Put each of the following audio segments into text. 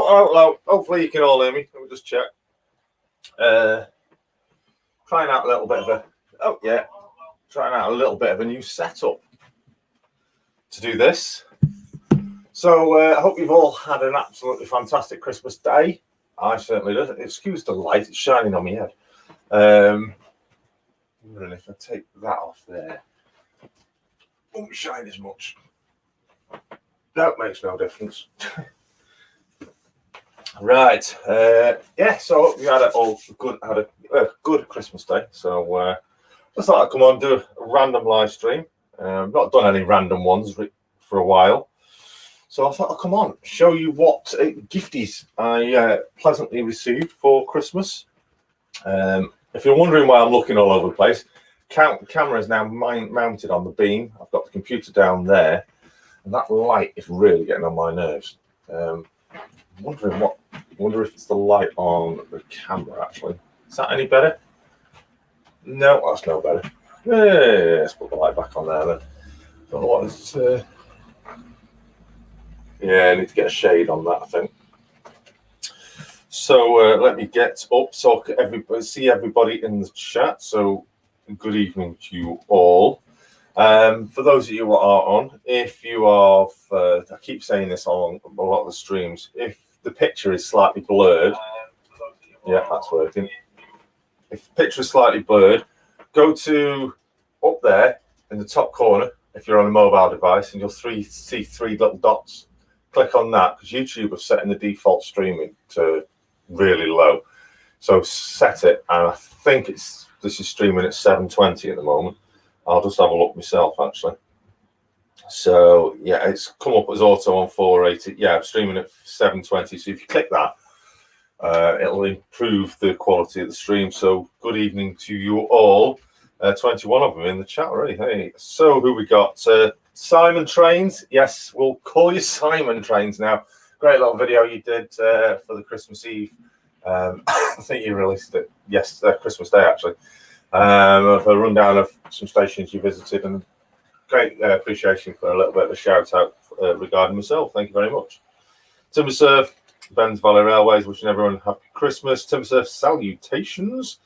hello. Hopefully you can all hear me. Let me just check. Trying out a little bit of a, trying out a little bit of a new setup to do this. So I hope you've all had an absolutely fantastic Christmas day. I certainly did. Excuse the light, it's shining on my head. And if I take that off there, it won't shine as much. That makes no difference. Right. Yeah, so we had a good Christmas day. So just thought I'd come on and do a random live stream. Not done any random ones for a while. So I thought I'd come on, show you what gifties I pleasantly received for Christmas. If you're wondering why I'm looking all over the place, camera is now mounted on the beam. I've got the computer down there, and that light is really getting on my nerves. Wonder if it's the light on the camera, actually. Is that any better? No, that's no better. Yeah, let's put the light back on there then. Don't know what it's... Yeah, I need to get a shade on that, I think. So let me get up so I can see everybody in the chat. So good evening to you all. For those of you who are on, if you are, I keep saying this on a lot of the streams, if the picture is slightly blurred, yeah, that's working. If the picture is slightly blurred, go to up there in the top corner if you're on a mobile device, and you'll see three little dots. Click on that, because YouTube have set in the default streaming to really low. So set it, and I think this is streaming at 720 at the moment. I'll just have a look myself, actually. So yeah, it's come up as auto on 480. Yeah, I'm streaming at 720. So if you click that, it'll improve the quality of the stream. So good evening to you all. 21 of them in the chat already. Hey, so who we got? Simon Trains. Yes, we'll call you Simon Trains now. Great little video you did for the Christmas Eve. I think you released it Christmas Day, actually. Of a rundown of some stations you visited, and great appreciation for a little bit of a shout out regarding myself. Thank you very much. Timbersurf, Ben's Valley Railways, wishing everyone happy Christmas. Timbersurf salutations.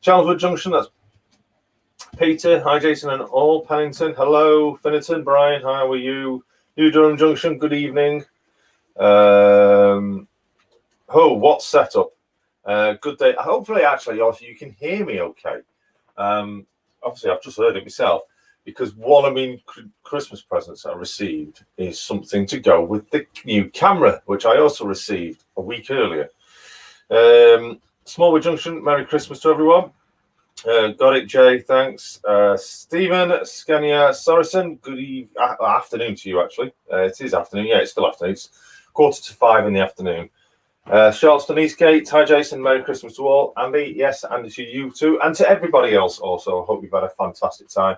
Chelmsford Junction, that's Peter. Hi, Jason and all. Pennington, hello. Finnerton, Brian, how are you? New Durham Junction, good evening. What setup? Good day. Hopefully, actually, you can hear me okay. Obviously, I've just heard it myself, because one of my Christmas presents I received is something to go with the new camera, which I also received a week earlier. Smallwood Junction, Merry Christmas to everyone. Got it, Jay, thanks. Stephen, Scania, Sorrison, good afternoon to you, actually. It is afternoon. Yeah, it's still afternoon. It's 4:45 in the afternoon. Charleston Eastgate, hi Jason, Merry Christmas to all. Andy, yes, and to you too, and to everybody else also. I hope you've had a fantastic time.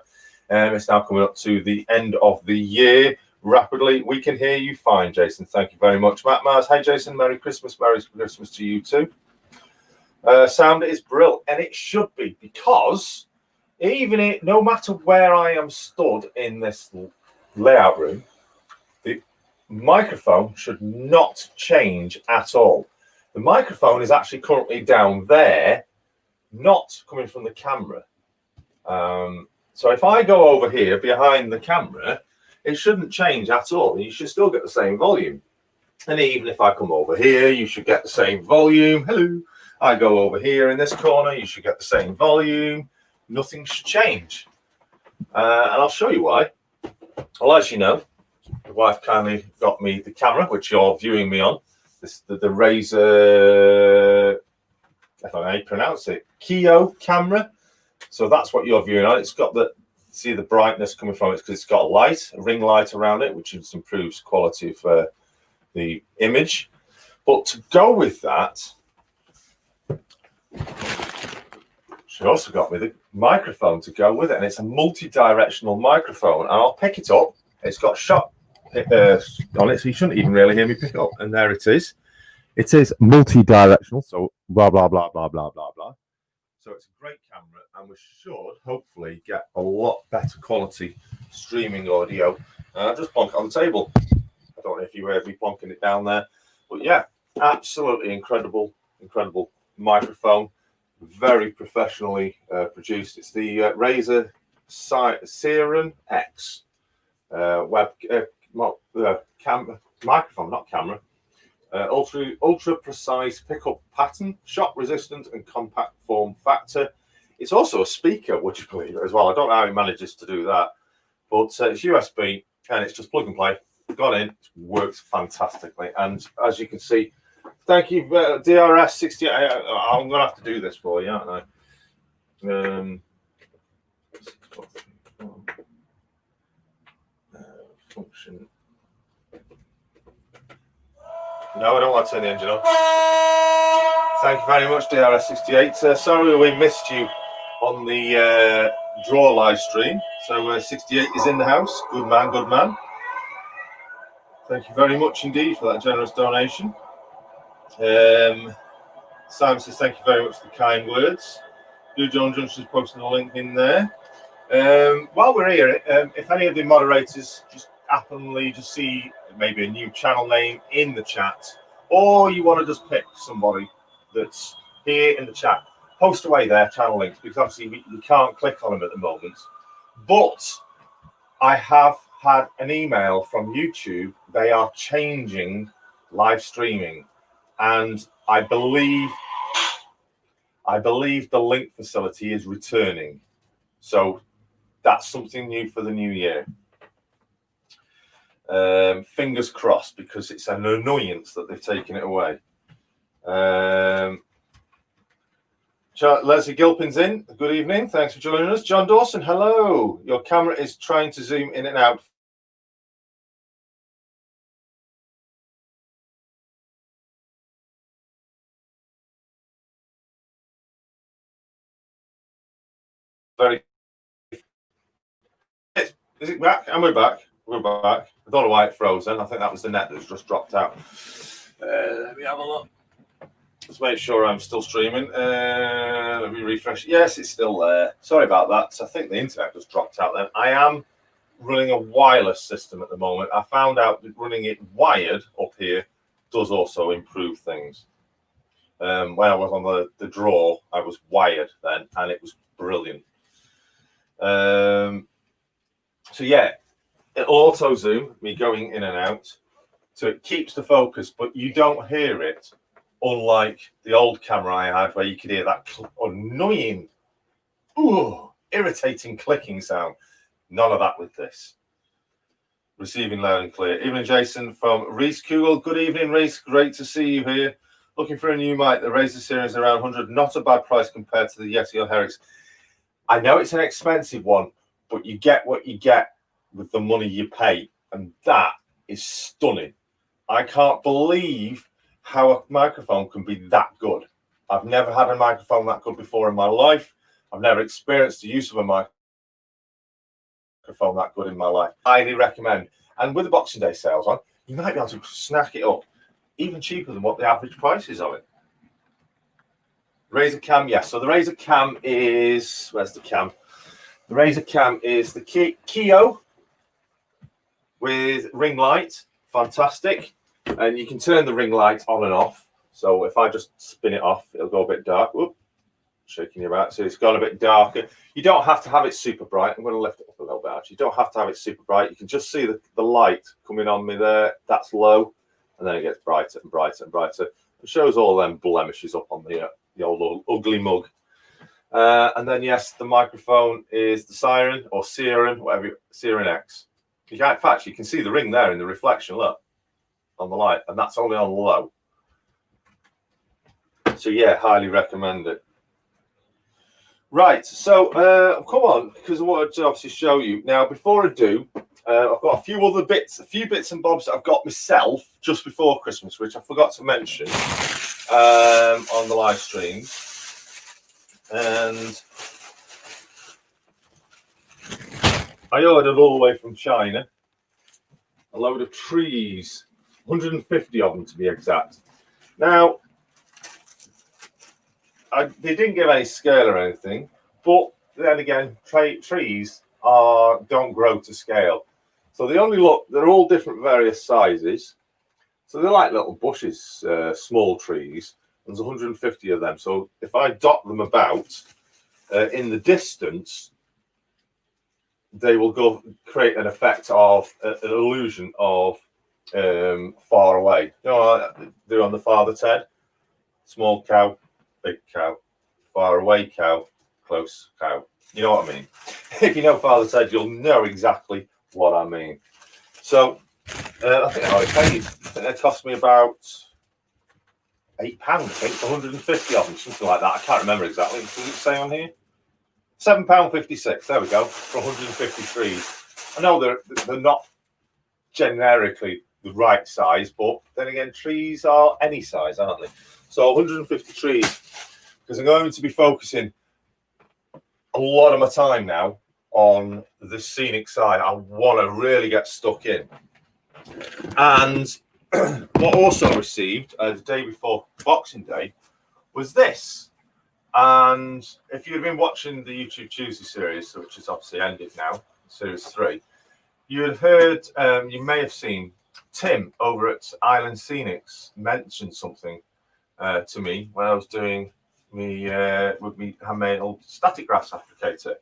It's now coming up to the end of the year rapidly. We can hear you fine, Jason. Thank you very much. Matt Mars, hi Jason, Merry Christmas to you too. Sound is brilliant, and it should be, because no matter where I am stood in this layout room, the microphone should not change at all. The microphone is actually currently down there, not coming from the camera. So if I go over here behind the camera, it shouldn't change at all. You should still get the same volume. And even if I come over here, you should get the same volume. Hello. I go over here in this corner, you should get the same volume. Nothing should change. And I'll show you why. Well, as you know, the wife kindly got me the camera, which you're viewing me on. The Razer, I don't know how you pronounce it, Kio camera. So that's what you're viewing on. It's got see the brightness coming from it, because it's got a ring light around it, which improves quality of the image. But to go with that, she also got me the microphone to go with it, and it's a multi-directional microphone, and I'll pick it up. It's got shot on it, so you shouldn't even really hear me pick it up. And there it is. It is multi-directional, so blah, blah, blah, blah, blah, blah, blah. So it's a great camera, and we should hopefully get a lot better quality streaming audio. Just plonk it on the table. I don't know if you heard me plonking it down there, but yeah, Absolutely incredible microphone, very professionally produced. It's the Razer Seren X microphone, not camera. Ultra precise pickup pattern, shock resistant and compact form factor. It's also a speaker, would you believe it, as well. I don't know how it manages to do that, but it's USB and it's just plug and play. Got in, it works fantastically. And as you can see, thank you, DRS68. I'm going to have to do this for you, aren't I? Function. No, I don't want to turn the engine on. Thank you very much, DRS68. Sorry we missed you on the draw live stream. So 68 is in the house. Good man, good man. Thank you very much indeed for that generous donation. Simon says thank you very much for the kind words. Blue John Junction has posted a link in there. While we're here, if any of the moderators just happenly just see maybe a new channel name in the chat, or you want to just pick somebody that's here in the chat, post away their channel links, because obviously we can't click on them at the moment. But I have had an email from YouTube. They are changing live streaming, and I believe the link facility is returning. So that's something new for the new year. Fingers crossed, because it's an annoyance that they've taken it away. Leslie Gilpin's in. Good evening. Thanks for joining us. John Dawson, hello. Your camera is trying to zoom in and out. Very. Is it back? And we're back. We're back. I don't know why it froze then. I think that was the net that's just dropped out. Let me have a look. Let's make sure I'm still streaming. Let me refresh. Yes, it's still there. Sorry about that. I think the internet just dropped out then. I am running a wireless system at the moment. I found out that running it wired up here does also improve things. When I was on the draw, I was wired then, and it was brilliant. So yeah, it'll auto zoom me going in and out, so it keeps the focus, but you don't hear it, unlike the old camera I had where you could hear that annoying, irritating clicking sound. None of that with this. Receiving loud and clear. Evening, Jason from Reese Kugel. Good evening, Reese. Great to see you here. Looking for a new mic. The Razer series around 100. Not a bad price compared to the Yeti or Herix. I know it's an expensive one, but you get what you get with the money you pay, and that is stunning. I can't believe how a microphone can be that good. I've never had a microphone that good before in my life. I've never experienced the use of a microphone that good in my life. Highly recommend. And with the Boxing Day sales on, you might be able to snack it up even cheaper than what the average price is of it. Razer Cam, yes. So the Razer Cam is, where's the cam? The Razer Cam is the Keo with ring light. Fantastic. And you can turn the ring light on and off. So if I just spin it off, it'll go a bit dark. Whoop, shaking you about. So it's gone a bit darker. You don't have to have it super bright. I'm going to lift it up a little bit, actually. You don't have to have it super bright. You can just see the light coming on me there. That's low. And then it gets brighter and brighter and brighter. It shows all them blemishes up on the old ugly mug. And then, yes, the microphone is the Siren or Seren, whatever, Seren X. In fact, you can see the ring there in the reflection, look, on the light. And that's only on low. So, yeah, highly recommend it. Right, so come on, because I wanted to obviously show you. Now, before I do, I've got a few bits and bobs that I've got myself just before Christmas, which I forgot to mention on the live stream. And I ordered all the way from China a load of trees, 150 of them to be exact. Now, they didn't give any scale or anything, but then again, trees don't grow to scale. So they only they're all different various sizes. So they're like little bushes, small trees. There's 150 of them. So if I dot them about in the distance, they will go create an effect of an illusion of far away. You know what I do on the Father Ted? Small cow, big cow, far away cow, close cow. You know what I mean? If you know Father Ted, you'll know exactly what I mean. So I think I already paid. I think they cost me about £8, I think, for 150 of them, something like that. I can't remember exactly. Does it say on here? £7.56. There we go, for 150 trees. I know they're not generically the right size, but then again, trees are any size, aren't they? So 150 trees, because I'm going to be focusing a lot of my time now on the scenic side. I want to really get stuck in. And what I also received the day before Boxing Day was this. And if you've been watching the YouTube Tuesday series, which is obviously ended now, series 3, you had heard, you may have seen Tim over at Island Scenics mention something to me when I was doing with me handmade old static grass applicator.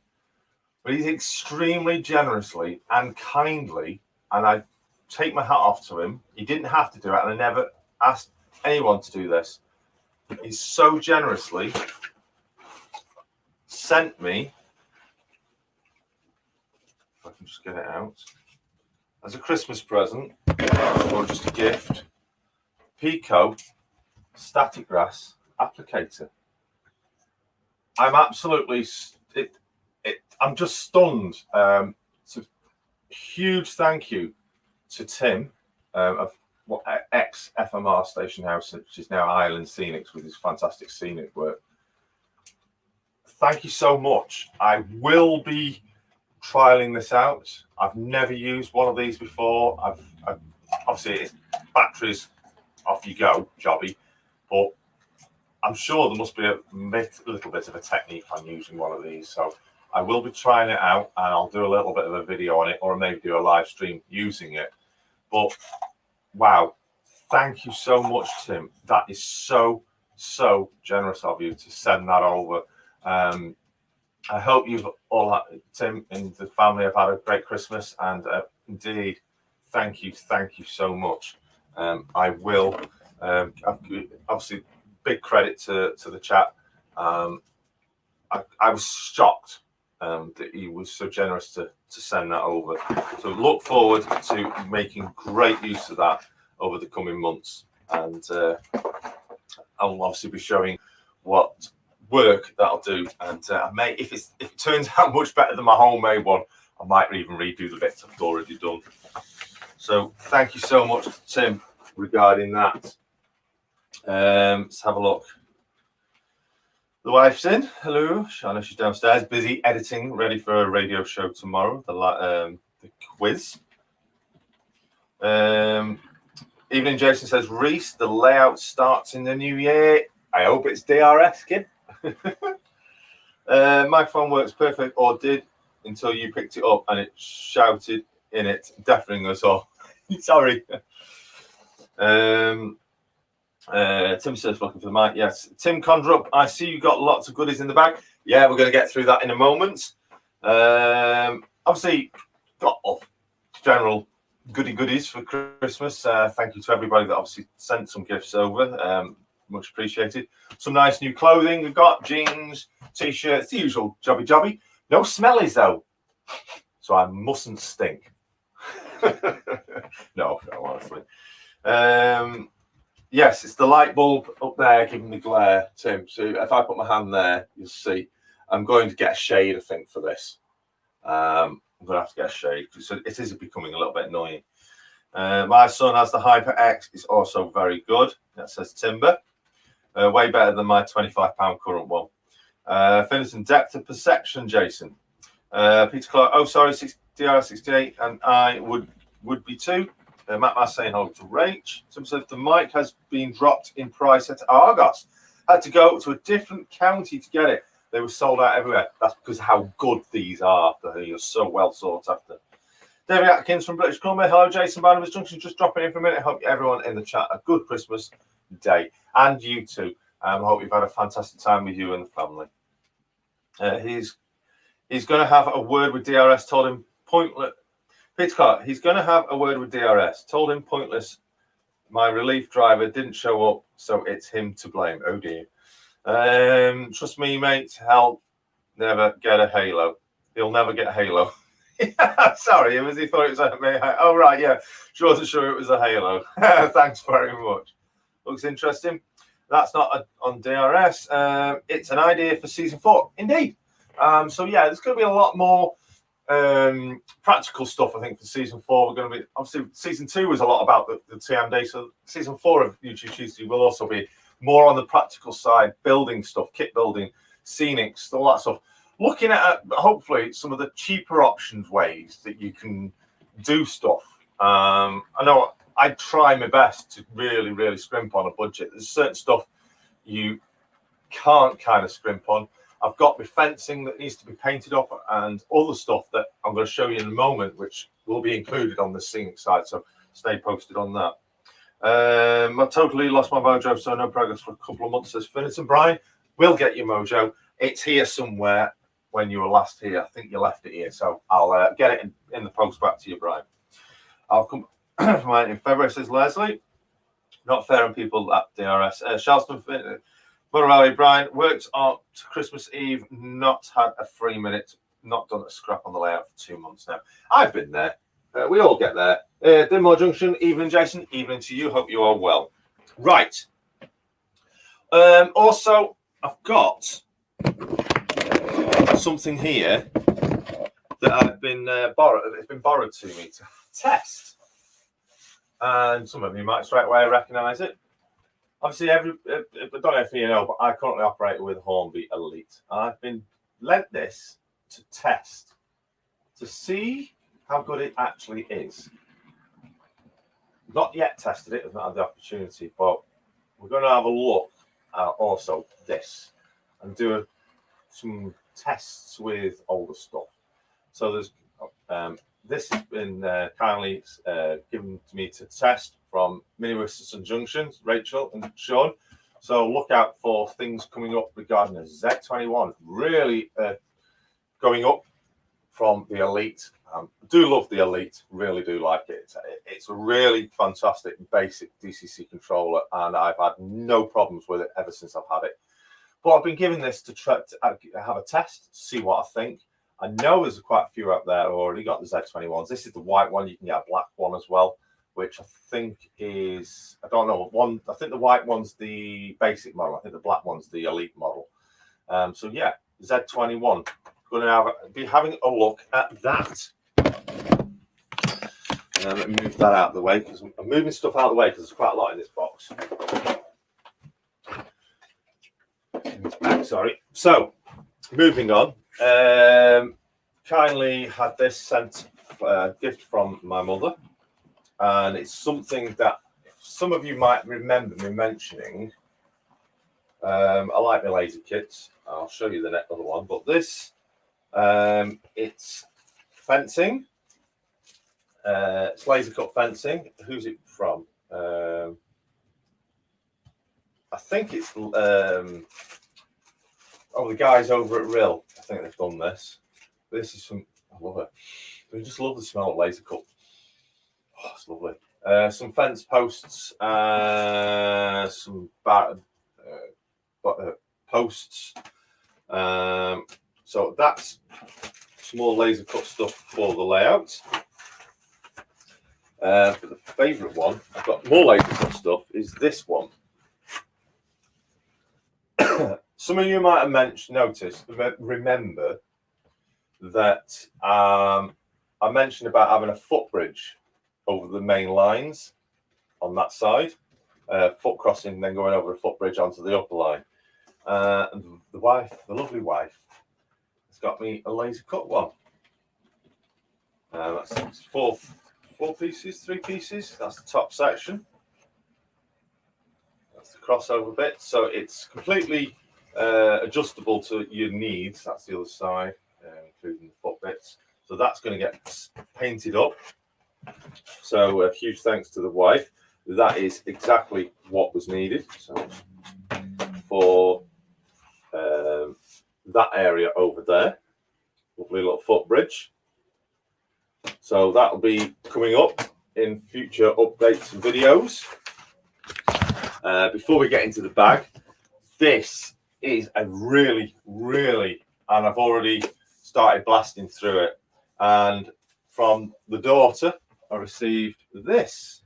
But he's extremely generously and kindly, and I take my hat off to him. He didn't have to do it, and I never asked anyone to do this. He's so generously sent me, if I can just get it out, as a Christmas present or just a gift, Pico static grass applicator. I'm absolutely, I'm just stunned. So huge thank you to Tim of ex FMR Station House, which is now Island Scenics, with his fantastic scenic work. Thank you so much. I will be trialing this out. I've never used one of these before. I've obviously it's batteries, off you go, jobby, but I'm sure there must be a little bit of a technique on using one of these. So I will be trying it out, and I'll do a little bit of a video on it, or maybe do a live stream using it. But wow, thank you so much, Tim. That is so generous of you to send that over. I hope you've all, Tim and the family, have had a great Christmas, and indeed, thank you so much. I will, obviously, big credit to the chat. I was shocked that he was so generous to send that over. So look forward to making great use of that over the coming months, and I'll obviously be showing what work that'll do, and I may, if it turns out much better than my homemade one, I might even redo the bits I've already done. So thank you so much, Tim, regarding that. Let's have a look. The wife's in. Hello. I know she's downstairs, busy editing, ready for a radio show tomorrow. The quiz. Evening, Jason says, Reese, the layout starts in the new year. I hope it's DRS, kid. Microphone works perfect, or did, until you picked it up and it shouted in it, deafening us all. Sorry. Tim says, looking for the mic. Yes. Tim Condrup, I see you got lots of goodies in the bag. Yeah, we're going to get through that in a moment. Obviously, got general goodies for Christmas. Thank you to everybody that obviously sent some gifts over. Much appreciated. Some nice new clothing. We've got jeans, t-shirts, the usual jobby. No smellies though, so I mustn't stink. No, honestly. Yes, it's the light bulb up there giving the glare, Tim. So if I put my hand there, you'll see. I'm going to get a shade, I think, for this. I'm going to have to get a shade because it is becoming a little bit annoying. My son has the Hyper X. It's also very good. That says timber. Way better than my £25 current one. Finishing depth of perception, Jason. Peter Clark. Oh, sorry, DR68, and I would be too. Matt Mass saying hello to Rach. Some says the mic has been dropped in price at Argos. Had to go to a different county to get it. They were sold out everywhere. That's because of how good these are. They're so well sought after. David Atkins from British Columbia. Hello, Jason, Barnabas Junction. Just dropping in for a minute. Hope everyone in the chat a good Christmas day. And you too. Hope you've had a fantastic time with you and the family. He's going to have a word with DRS. Told him pointless. Peter Clark, he's going to have a word with DRS. Told him pointless. My relief driver didn't show up, so it's him to blame. Oh dear. Trust me, mate. He'll never get a halo. He'll never get a halo. Sorry, he thought it was a. Oh right, yeah. She wasn't sure it was a halo. Thanks very much. Looks interesting. That's not on DRS. It's an idea for season 4, indeed. So yeah, there's going to be a lot more practical stuff. I think for season 4, we're going to be obviously season 2 was a lot about the TMD. So season 4 of YouTube Tuesday will also be more on the practical side, building stuff, kit building, scenics, all that stuff. Looking at hopefully some of the cheaper options, ways that you can do stuff. I know I try my best to really scrimp on a budget. There's certain stuff you can't kind of scrimp on. I've got my fencing that needs to be painted up and other stuff that I'm going to show you in a moment, which will be included on the scenic side. So stay posted on that. I totally lost my mojo, so no progress for a couple of months, says Finnis. And Brian, we'll get your mojo. It's here somewhere. When you were last here, I think you left it here, so I'll get it in the post back to you, Brian. I'll come from mine in February, says Leslie. Not fair on people at DRS. Charleston, Morale, Brian, worked on Christmas Eve, not had a 3 minute, not done a scrap on the layout for 2 months now. I've been there. We all get there. Dinmore Junction, evening, Jason. Evening to you. Hope you are well. Right. Also, I've got something here that I've been borrowed. It's been borrowed to me to test, and some of you might straight away recognise it. Obviously, I don't know if you know, but I currently operate with Hornby Elite. I've been lent this to test to see how good it actually is. Not yet tested it. I've not had the opportunity, but we're going to have a look at also this and do some tests with older stuff. So there's this has been kindly given to me to test from Mini Whiston Junctions, Rachel and Sean. So look out for things coming up regarding a Z21. Really going up from the Elite. I do love the Elite, really do like it. It's a really fantastic basic DCC controller, and I've had no problems with it ever since I've had it. But I've been giving this to try to have a test, see what I think. I know there's quite a few out there who already got the Z21s. This is the white one. You can get a black one as well, which I think is, I don't know, one. I think the white one's the basic model. I think the black one's the Elite model. So yeah, Z21. Going to be having a look at that. Let me move that out of the way, because I'm moving stuff out of the way because there's quite a lot in this box. Sorry. So, moving on. Kindly had this sent gift from my mother, and it's something that some of you might remember me mentioning. I like my laser kits. I'll show you the other one, but this it's fencing. It's laser cut fencing. Who's it from? I think it's the guys over at Rill. I think they've done this. This is some. I love it. I just love the smell of laser cut. Oh, it's lovely. Some fence posts, some posts. So that's some more laser cut stuff for the layout. But the favourite one, I've got more laser cut stuff, is this one. Some of you might have remember that I mentioned about having a footbridge over the main lines on that side, foot crossing, then going over a footbridge onto the upper line. And the lovely wife, has got me a laser cut one. That's four pieces, 3 pieces. That's the top section. That's the crossover bit. So it's completely adjustable to your needs. That's the other side, including the foot bits. So that's going to get painted up. So a huge thanks to the wife. That is exactly what was needed. So for that area over there, lovely little footbridge. So that'll be coming up in future updates and videos. Before we get into the bag, this is a really, and I've already started blasting through it. And from the daughter, I received this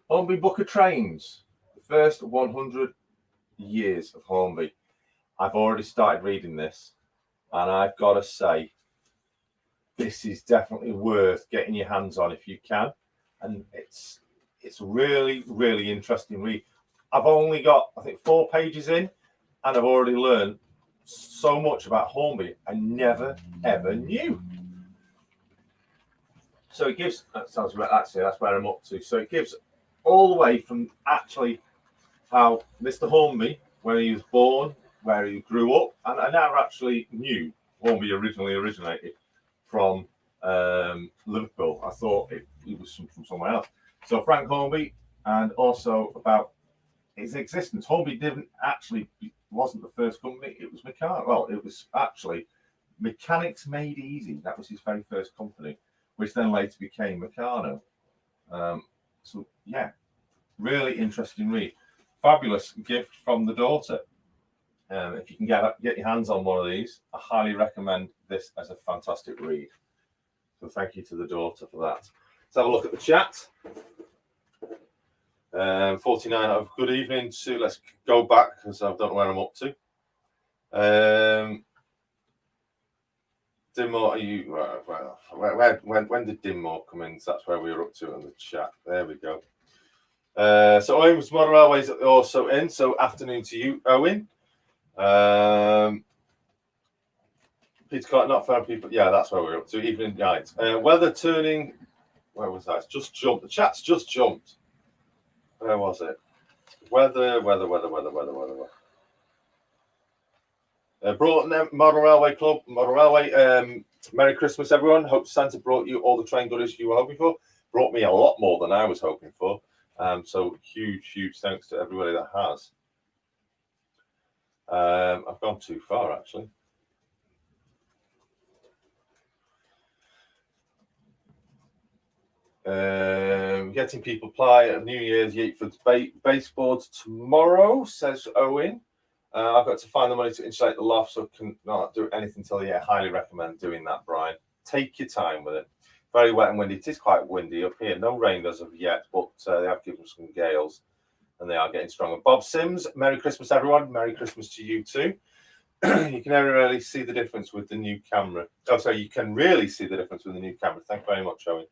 Hornby Book of Trains, the first 100 years of Hornby. I've already started reading this, and I've got to say, this is definitely worth getting your hands on if you can. And it's really, interesting read. I've only got, I think, 4 pages in, and I've already learned so much about Hornby I never, ever knew. So it gives, that sounds about, actually, that's where I'm up to. So it gives all the way from actually how Mr. Hornby, when he was born, where he grew up, and I never actually knew Hornby originally originated from Liverpool. I thought it was from somewhere else. So Frank Hornby, and also about his existence. Hornby wasn't the first company. It was it was actually Mechanics Made Easy. That was his very first company, which then later became Meccano. So yeah, really interesting read. Fabulous gift from the daughter. If you can get your hands on one of these, I highly recommend this as a fantastic read. So thank you to the daughter for that. Let's have a look at the chat. 49 of good evening. So let's go back because I don't know where I'm up to. Dinmore, are you when did Dinmore come in? So that's where we were up to in the chat. There we go. So Owen's Model Railway is also in. So afternoon to you, Owen. Peter Clark, not fair people. Yeah, that's where we're up to. Evening night. Weather turning. Where was that? It's just jumped. The chat's just jumped. Where was it? Weather. Broughton Model Railway Club, Model Railway. Merry Christmas, everyone. Hope Santa brought you all the train goodies you were hoping for. Brought me a lot more than I was hoping for. So huge thanks to everybody that has. I've gone too far, actually. Getting people ply at New Year's Yeatford's baseboards tomorrow, says Owen. I've got to find the money to insulate the loft, so I can not do anything till the year. Highly recommend doing that, Brian. Take your time with it. Very wet and windy. It is quite windy up here. No rain as of yet, but they have given some gales, and they are getting stronger. Bob Sims, Merry Christmas, everyone. Merry Christmas to you too. You can never really see the difference with the new camera. Oh, sorry, you can really see the difference with the new camera. Thank you very much, Owen.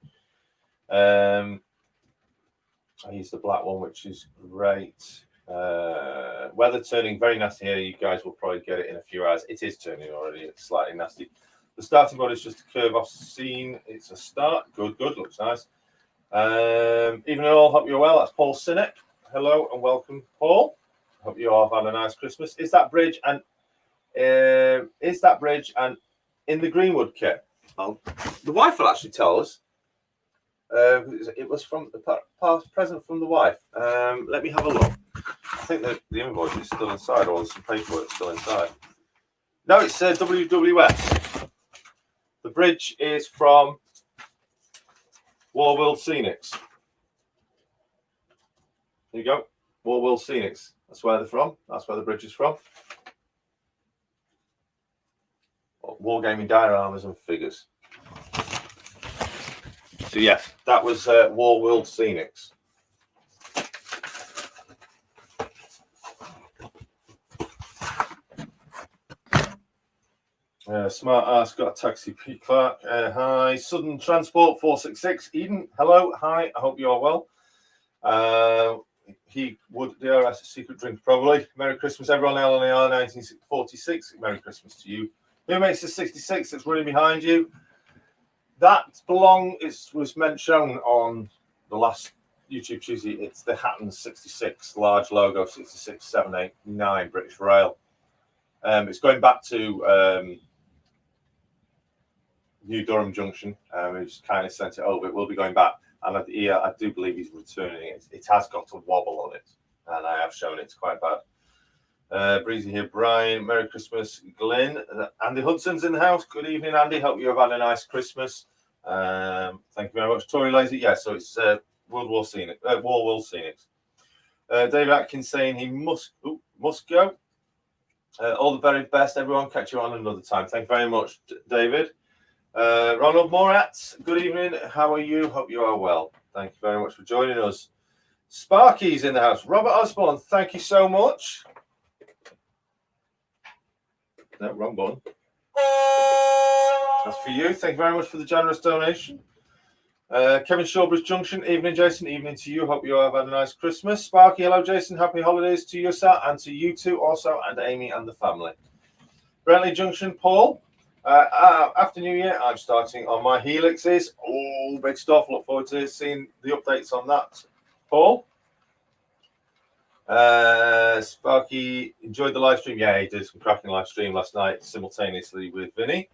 I used the black one, which is great. Weather turning very nasty here. You guys will probably get it in a few hours. It is turning already. It's slightly nasty. The starting point is just a curve off scene. It's a start. Good. Looks nice. Even all, hope you're well. That's Paul Sinek. Hello and welcome, Paul. Hope you all have had a nice Christmas. Is that bridge and in the Greenwood kit? Well, the wife will actually tell us. It was from the past present from the wife. Let me have a look. I think that the invoice is still inside, or there's some paperwork still inside. No, it's WWS. The bridge is from War World Scenics. There you go. War World Scenics. That's where they're from. That's where the bridge is from. Wargaming dioramas and figures. So yeah, that was War World Scenics. Smart ass got a taxi. Pete Clark. Hi. Southern Transport 466. Eden. Hello. Hi. I hope you are well. He would DRS a secret drink probably. Merry Christmas, everyone. LNAR 1946. Merry Christmas to you. Who makes the 66 that's running behind you? That was shown on the last YouTube Tuesday. It's the Hatton 66, large logo 66789 British Rail. It's going back to New Durham Junction, who's kindly sent it over. It will be going back, and I do believe he's returning it. It has got a wobble on it, and I have shown it's quite bad. Breezy here, Brian. Merry Christmas, Glenn. Andy Hudson's in the house. Good evening, Andy. Hope you have had a nice Christmas. Thank you very much. Tory Lazy, yeah, so it's World War Scenic. David Atkins saying he must go. All the very best, everyone. Catch you on another time. Thank you very much, David. Ronald Morat, good evening. How are you? Hope you are well. Thank you very much for joining us. Sparky's in the house. Robert Osborne, thank you so much. No, wrong button. That's for you. Thank you very much for the generous donation. Kevin Shawbridge Junction, evening, Jason. Evening to you. Hope you have had a nice Christmas. Sparky, hello, Jason. Happy holidays to you, sir, and to you too also, and Amy and the family. Brentley Junction, Paul. After New Year, I'm starting on my helixes. Oh, big stuff. Look forward to seeing the updates on that, Paul. Sparky enjoyed the live stream. Yeah, he did some cracking live stream last night simultaneously with Vinny.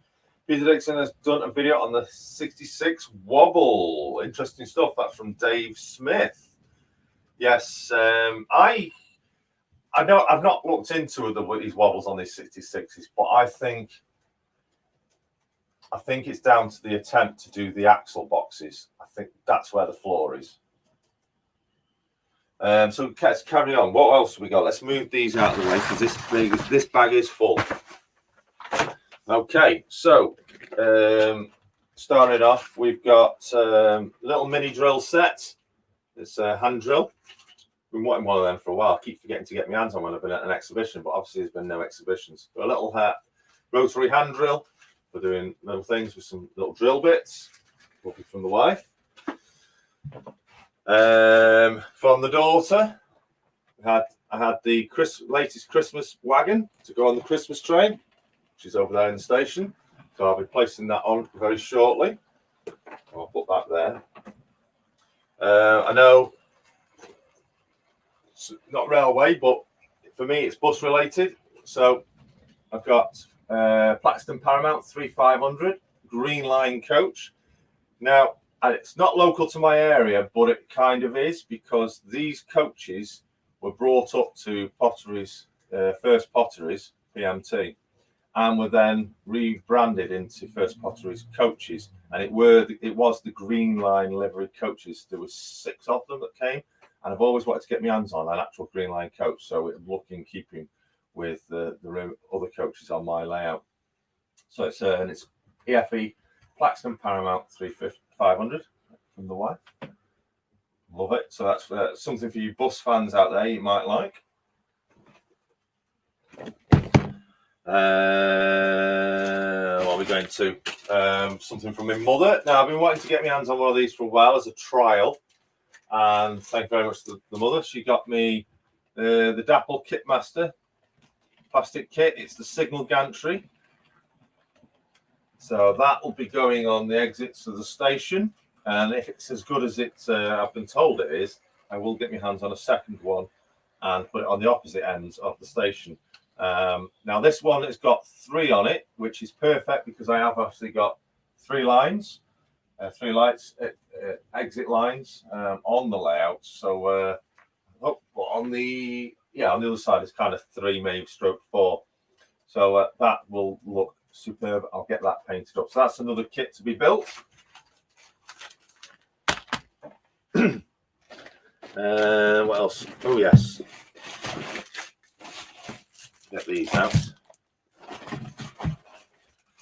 Peter Dixon has done a video on the 66 wobble. Interesting stuff. That's from Dave Smith. Yes, I know I've not looked into these wobbles on these 66s, but I think it's down to the attempt to do the axle boxes. I think that's where the flaw is. So let's carry on. What else have we got? Let's move these out of the way because this bag is full. Okay, so starting off, we've got a little mini drill set. It's a hand drill. Been wanting one of them for a while. I keep forgetting to get my hands on one. I've been at an exhibition, but obviously there's been no exhibitions. Got a little rotary hand drill for doing little things with some little drill bits. Lovely from the wife. From the daughter, I had the latest Christmas wagon to go on the Christmas train, which is over there in the station. So I'll be placing that on very shortly. I'll put that there. I know it's not railway, but for me it's bus related. So I've got Plaxton Paramount 3500 Green Line coach. Now, it's not local to my area, but it kind of is because these coaches were brought up to Potteries, First Potteries, PMT, and were then rebranded into First Potteries coaches. And it was the Green Line livery coaches. There was 6 of them that came, and I've always wanted to get my hands on an actual Green Line coach, so it would look in keeping with the other coaches on my layout. So it's EFE Plaxton Paramount 500 from the wife. Love it. So that's something for you bus fans out there you might like. What are we going to? Something from my mother. Now, I've been wanting to get my hands on one of these for a while as a trial. And thank you very much to the mother. She got me the Dapple Kitmaster plastic kit. It's the Signal Gantry. So that will be going on the exits of the station. And if it's as good as I've been told it is, I will get my hands on a second one and put it on the opposite ends of the station. Now this one has got 3 on it, which is perfect because I have actually got 3 lines, 3 lights, exit lines on the layout. So on the other side it's kind of 3, maybe stroke 4. So that will look superb. I'll get that painted up. So that's another kit to be built. What else? Oh yes. Get these out.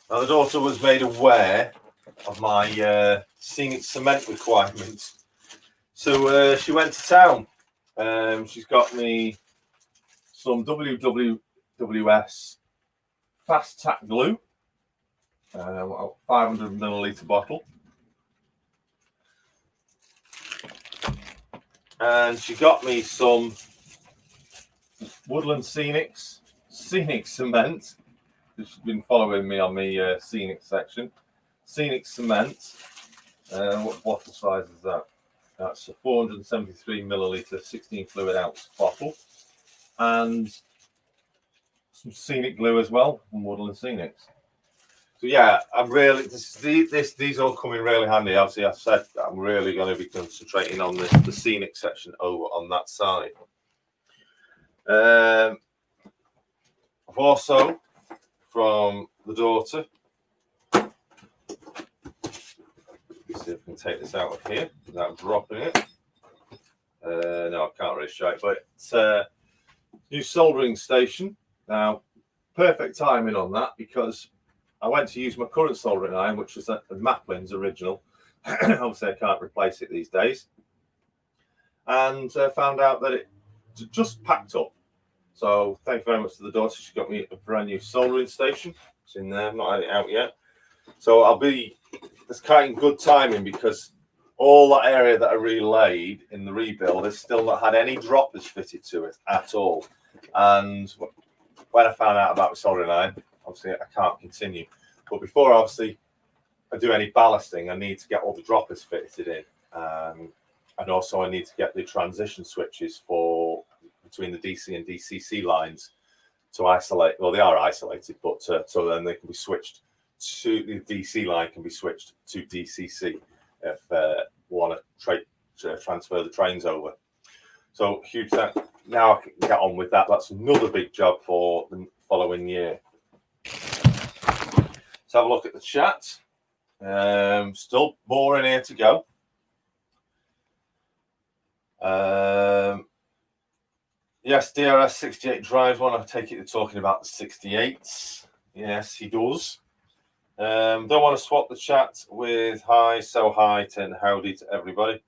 Now the daughter was made aware of my scenic cement requirements, so she went to town. She's got me some WWS fast tack glue, 500ml bottle, and she got me some Woodland Scenic cement. She's been following me on my scenic section. Scenic cement. What bottle size is that? That's a 473ml 16 fluid ounce bottle, and some scenic glue as well from Woodland Scenics. So yeah, I'm really these all come in really handy. Obviously, I said I'm really going to be concentrating on the scenic section over on that side. I've also, from the daughter, let's see if I can take this out of here without dropping it. No, I can't really show it, but it's a new soldering station. Now, perfect timing on that because I went to use my current soldering iron, which is a Maplin's original. Obviously, I can't replace it these days. And found out that it just packed up. So thank you very much to the daughter. She got me a brand new soldering station. It's in there. I've not had it out yet. So it's kind of good timing because all that area that I relayed in the rebuild has still not had any droppers fitted to it at all. And when I found out about the soldering iron, obviously I can't continue. But before obviously I do any ballasting, I need to get all the droppers fitted in. And also I need to get the transition switches between the DC and DCC lines to isolate. Well, they are isolated, but so then they can be switched to the DC line can be switched to DCC if we want to transfer the trains over. So huge thanks. Now I can get on with that. That's another big job for the following year. Let's have a look at the chat. Still more in here to go. Yes, DRS 68 drives one. I take it you're talking about the 68s. Yes, he does. Don't want to swap the chat with hi, so hi, and howdy to everybody.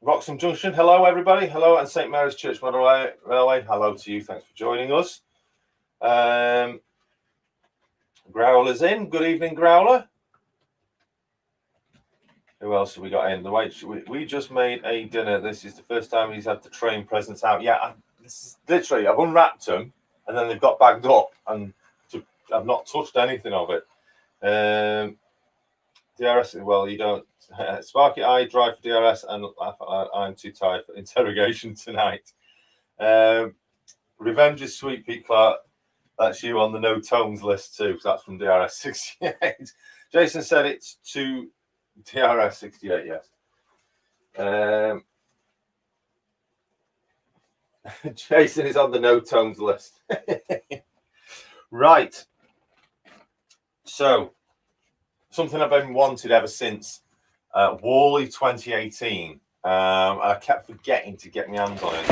Wroxham Junction, hello everybody. Hello, and St Mary's Church Model Railway. Hello to you. Thanks for joining us. Growler's in. Good evening, Growler. Who else have we got in? We just made a dinner. This is the first time he's had the train presents out. Yeah, this is literally, I've unwrapped them and then they've got bagged up and I've not touched anything of it. DRS, well, you don't. Sparky, I drive for DRS and I'm too tired for interrogation tonight. Revenge is sweet, Pete Clark. That's you on the no tones list too. That's from DRS 68. Jason said it's to DRS 68, yes. Jason is on the no tones list. Right. So, something I've been wanted ever since Walle 2018. And I kept forgetting to get my hands on it.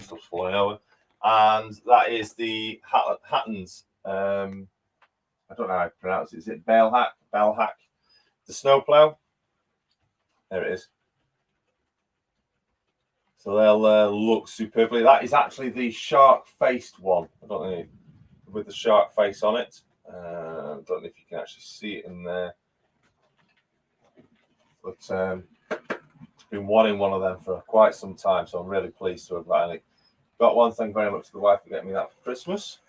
Stuff's falling over. And that is the Patterns. I don't know how to pronounce it. Is it Bellhack? The snowplow. There it is. So they'll look superbly. That is actually the shark-faced one. I don't know, with the shark face on it. I don't know if you can actually see it in there. But been wanting one of them for quite some time, so I'm really pleased to have got one. Thank you very much to the wife for getting me that for Christmas.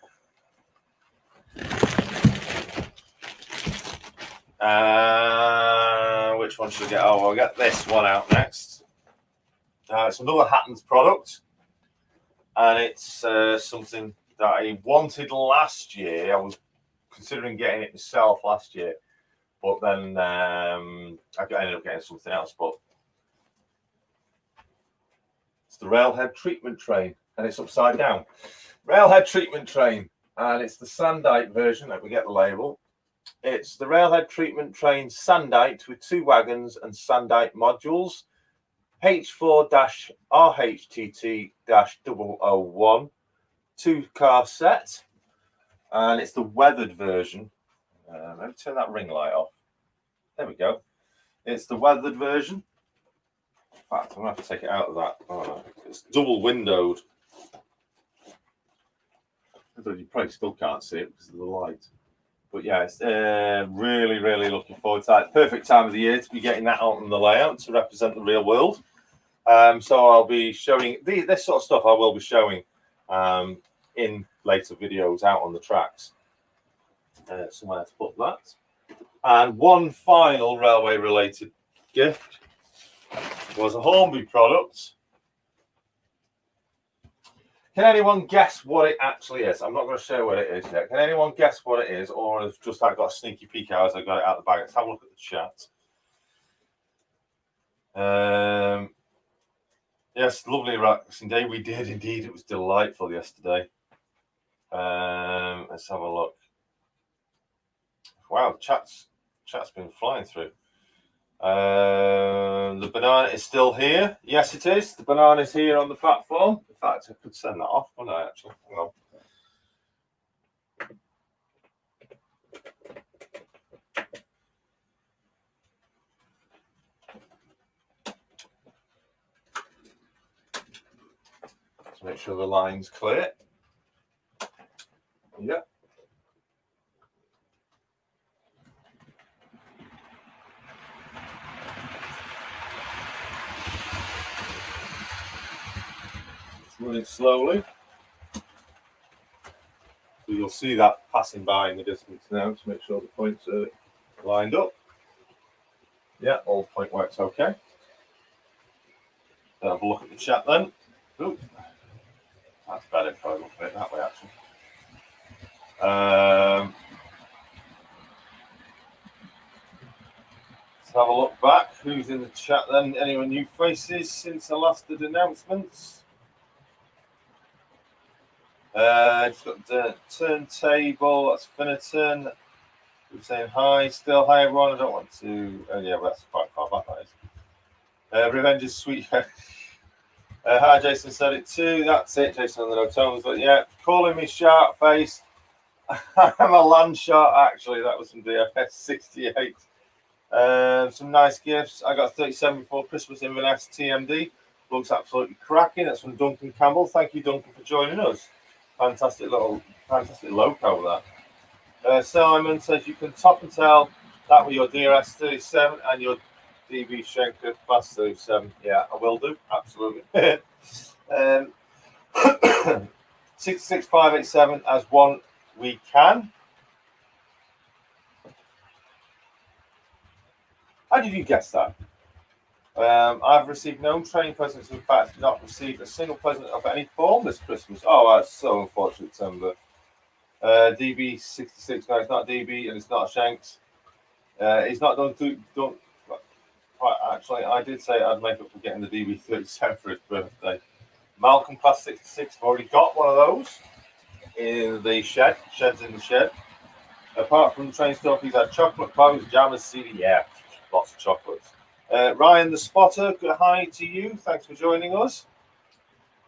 Which one should I get? Oh, I'll get this one out next. It's another Patterns product, and it's something that I wanted last year. I was considering getting it myself last year, but then I ended up getting something else. But it's the railhead treatment train, and it's upside down. Railhead treatment train, and it's the Sandite version. Let me get the label. It's the railhead treatment train Sandite with 2 wagons and Sandite modules. H4-RHTT-001 2-car set, and it's the weathered version. Let me turn that ring light off. There we go. It's the weathered version. In fact, I'm gonna have to take it out of that. Oh, it's double windowed. You probably still can't see it because of the light. But yeah, it's really, really looking forward to that. Perfect time of the year to be getting that out on the layout to represent the real world. So I'll be showing this sort of stuff. I will be showing in later videos out on the tracks. Somewhere to put that. And one final railway-related gift was a Hornby product. Can anyone guess what it actually is? I'm not going to show what it is yet. Can anyone guess what it is, or has just I got a sneaky peek out as I got it out of the bag? Let's have a look at the chat. Yes, lovely relaxing day. We did indeed. It was delightful yesterday. Let's have a look. Wow, chat's been flying through. The banana is still here. Yes, it is. The banana is here on the platform. In fact, I could send that off, couldn't I, actually? Hang on. Let's make sure the line's clear. Yeah. Running slowly. So you'll see that passing by in the distance now to make sure the points are lined up. Yeah, all point works okay. Have a look at the chat then. Ooh, that's better if I look at it that way actually. Let's have a look back. Who's in the chat then? Anyone new faces since the last of the announcements? Just got the turntable. That's Finneton. We're saying hi. Still hi everyone. I don't want to. Oh yeah, well, that's quite far back. That is. Revenge is sweet. Hi, Jason said it too. That's it, Jason on the no tones. But yeah, calling me shark face. I'm a land shark actually. That was from DFS 68. Some nice gifts. I got 37 before Christmas Inverness TMD. Looks absolutely cracking. That's from Duncan Campbell. Thank you, Duncan, for joining us. Fantastic logo that. Simon says you can top and tell that with your DRS 37 and your DB Schenker Class 37. Yeah, I will do. Absolutely. 66587 as one we can. How did you guess that? I've received no train presents. In fact, not received a single present of any form this Christmas. Oh, that's so unfortunate, Timber. DB66, no, it's not DB and it's not Shanks. He's not done. Actually, I did say I'd make up for getting the DB37 for his birthday. Malcolm Class 66, I've already got one of those in the shed. Shed's in the shed. Apart from the train stuff, he's had chocolate bows, jammers, CD. Yeah, lots of chocolates. Ryan the Spotter, good hi to you. Thanks for joining us.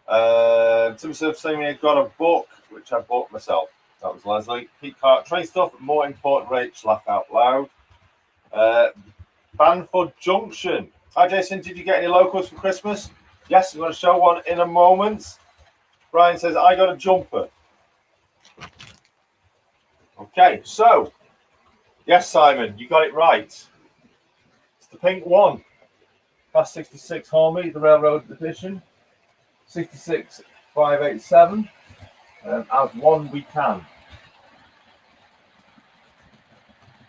Tim Surf saying we got a book, which I bought myself. That was Leslie. Pete Cart, train stuff, more important rates, laugh out loud. Barnabas Junction. Hi, Jason. Did you get any locals for Christmas? Yes, I'm going to show one in a moment. Brian says, I got a jumper. Okay, so, yes, Simon, you got it right. It's the pink one. Class 66 Hornby, the Railroad Edition. 66587. As one we can.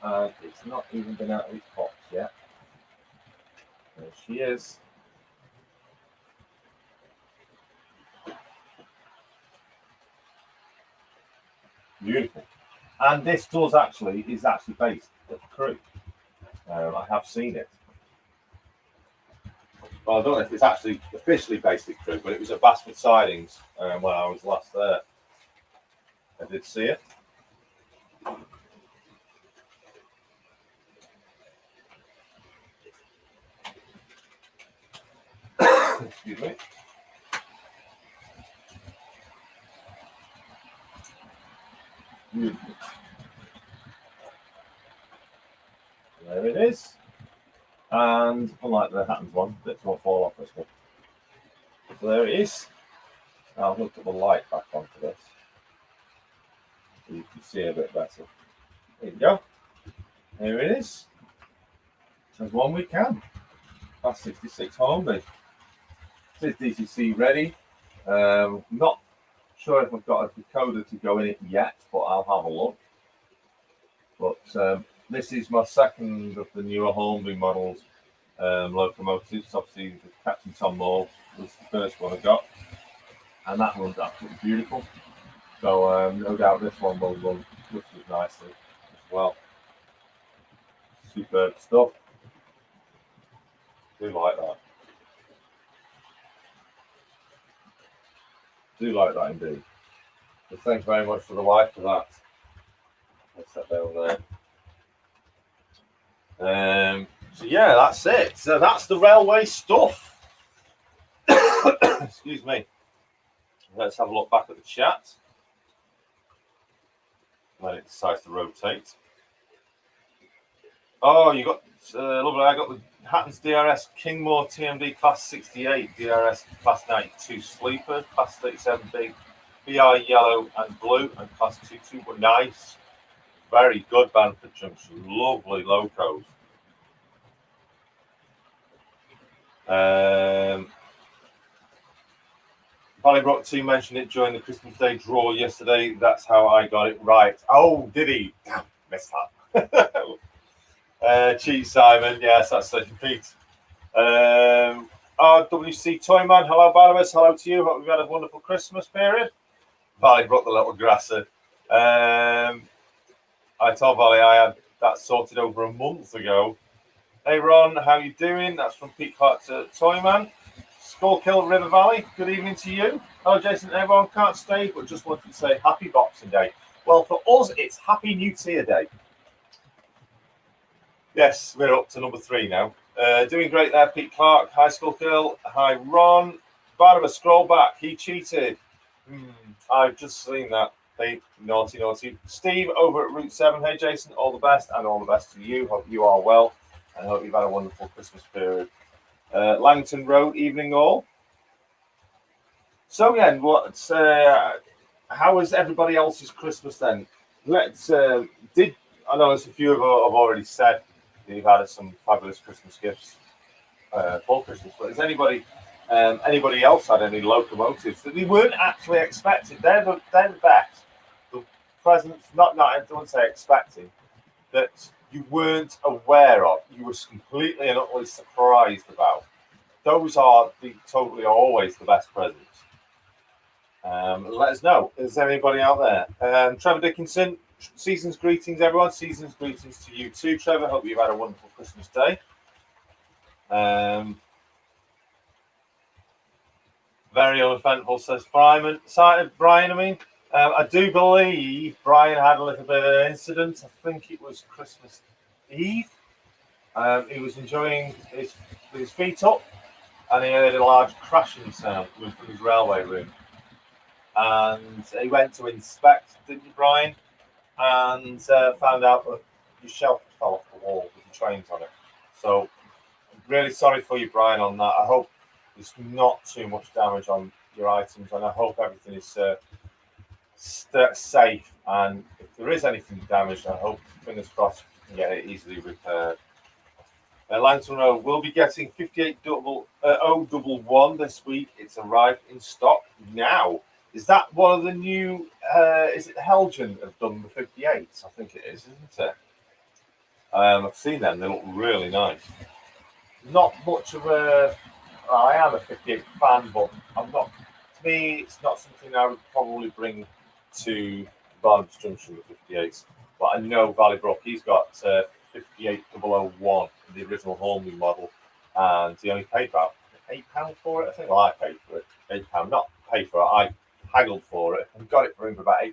And it's not even been out of its box yet. There she is. Beautiful. And this is actually based at the Crew. I have seen it. Well, I don't know if it's actually officially based at Crew, but it was at Basford Sidings when I was last there. I did see it. Excuse me. Beautiful. There it is. And unlike the Hattons one, this won't fall off this one. So there it is. Now I've looked at the light back onto this. So you can see a bit better. There you go. Here it is. As one we can. Class 66 Holmby. This is DCC ready. Not sure if I've got a decoder to go in it yet, but I'll have a look. But this is my second of the newer Hornby models locomotives. Obviously, the Captain Tom Moore was the first one I got. and that runs absolutely beautiful. So no doubt this one will run just as nicely as well. Superb stuff. Do like that. Do like that indeed. So thanks very much to the wife for that. Let's set that on there. So yeah, that's it. So that's the railway stuff. Excuse me. Let's have a look back at the chat. When it decides to rotate. Oh, you got lovely. I got the Hattons DRS Kingmore TMD Class 68, DRS Class 92 Sleeper, Class 37 Big, BR Yellow and Blue, and Class 22. But nice. Very good, Barnabas Junction. Lovely locos. Valley 2 mentioned it during the Christmas Day draw yesterday. That's how I got it right. Oh, did he? Damn, missed that. Cheat Simon. Yes, that's Pete. RWC Toyman. Hello, Barnabas. Hello to you. Hope we've had a wonderful Christmas period. Valley brought the little grasser. I told Valley I had that sorted over a month ago. Hey, Ron. How you doing? That's from Pete Clark to Toyman. Skullkill River Valley, good evening to you. Hello, Jason. Everyone can't stay, but just wanted to say happy Boxing Day. Well, for us, it's Happy New Year Day. Yes, we're up to number 3 now. Doing great there, Pete Clark. Hi, Skullkill. Hi, Ron. Barnabas, scroll back. He cheated. I've just seen that. Hey, naughty, naughty. Steve over at Route 7. Hey, Jason. All the best, and all the best to you. Hope you are well, and hope you've had a wonderful Christmas period. Langton Road, evening all. So yeah, how was everybody else's Christmas then? Let's I know as a few of you have already said that you've had some fabulous Christmas gifts for Christmas, but has anybody else had any locomotives that they weren't actually expecting? They're the best. The presents, not I don't say expecting, that you weren't aware of, you were completely and utterly surprised about. Those are totally always the best presents. Let us know. Is there anybody out there? Trevor Dickinson, season's greetings, everyone. Season's greetings to you too, Trevor. Hope you've had a wonderful Christmas day. Very uneventful, says Brian. I do believe Brian had a little bit of an incident. I think it was Christmas Eve. He was enjoying his feet up, and he heard a large crashing sound coming from his railway room. And he went to inspect, didn't you, Brian? And found out that your shelf fell off the wall with the trains on it. So I'm really sorry for you, Brian, on that. I hope there's not too much damage on your items, and I hope everything is safe. And if there is anything damaged, I hope, fingers crossed, you can get it easily repaired. Langton Road will be getting 58011 this week. It's arrived in stock now. Is that one of the new? Is it Helgen have done the 58s? I think it is, isn't it? I've seen them. They look really nice. Not much of a. I am a 58 fan, but I'm not. To me, it's not something I would probably bring to Barnabas Junction with 58s. But I know Valley Brook, he's got 58001, the original Hornby model, and he only paid about £8 for it. I think I paid for it. £8, not paid for it. I haggled for it and got it for him for about £8,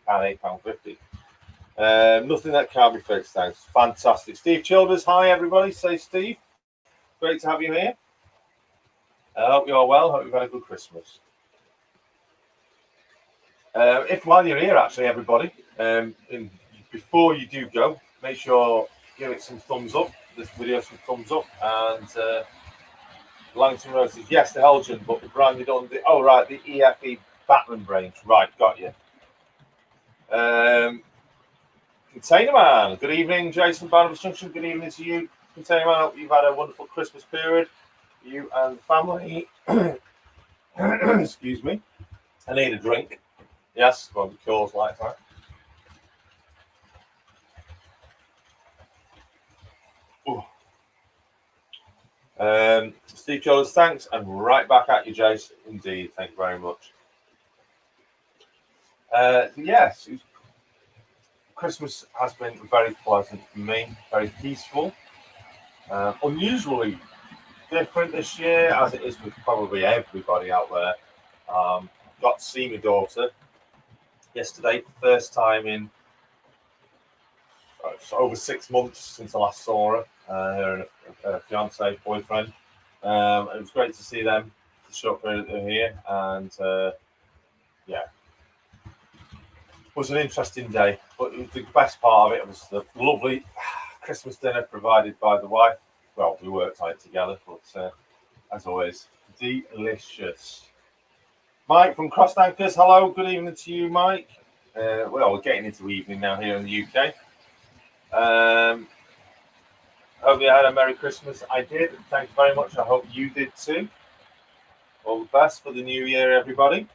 £8.50. Nothing that can't be fixed, thanks. Fantastic. Steve Childers, hi everybody. Say Steve. Great to have you here. I hope you're well. Hope you've had a good Christmas. While you're here, actually, everybody, before you do go, make sure give it some thumbs up. This video some thumbs up. And Langton Road says yes, the Helgen, but the branded on the the EFE Batman brains. Right, got you. Container Man, good evening, Jason Barnabas Junction. Good evening to you, Container Man. I hope you've had a wonderful Christmas period, you and family. Excuse me. I need a drink. Yes, well, the cures like that. Steve Jones, thanks, and right back at you, Jason. Indeed, thank you very much. Yes, Christmas has been very pleasant for me, very peaceful, unusually different this year, as it is with probably everybody out there. Got to see my daughter yesterday, first time in over 6 months since I last saw her. Her and her fiance, boyfriend. It was great to see them the short period they're here, and yeah, it was an interesting day. But the best part of it was the lovely Christmas dinner provided by the wife. Well, we worked on it together, but as always, delicious. Mike from Crossed Anchors, hello, good evening to you, Mike. Well, we're getting into evening now here in the UK. Hope you had a Merry Christmas. I did. Thank you very much. I hope you did too. All the best for the new year, everybody.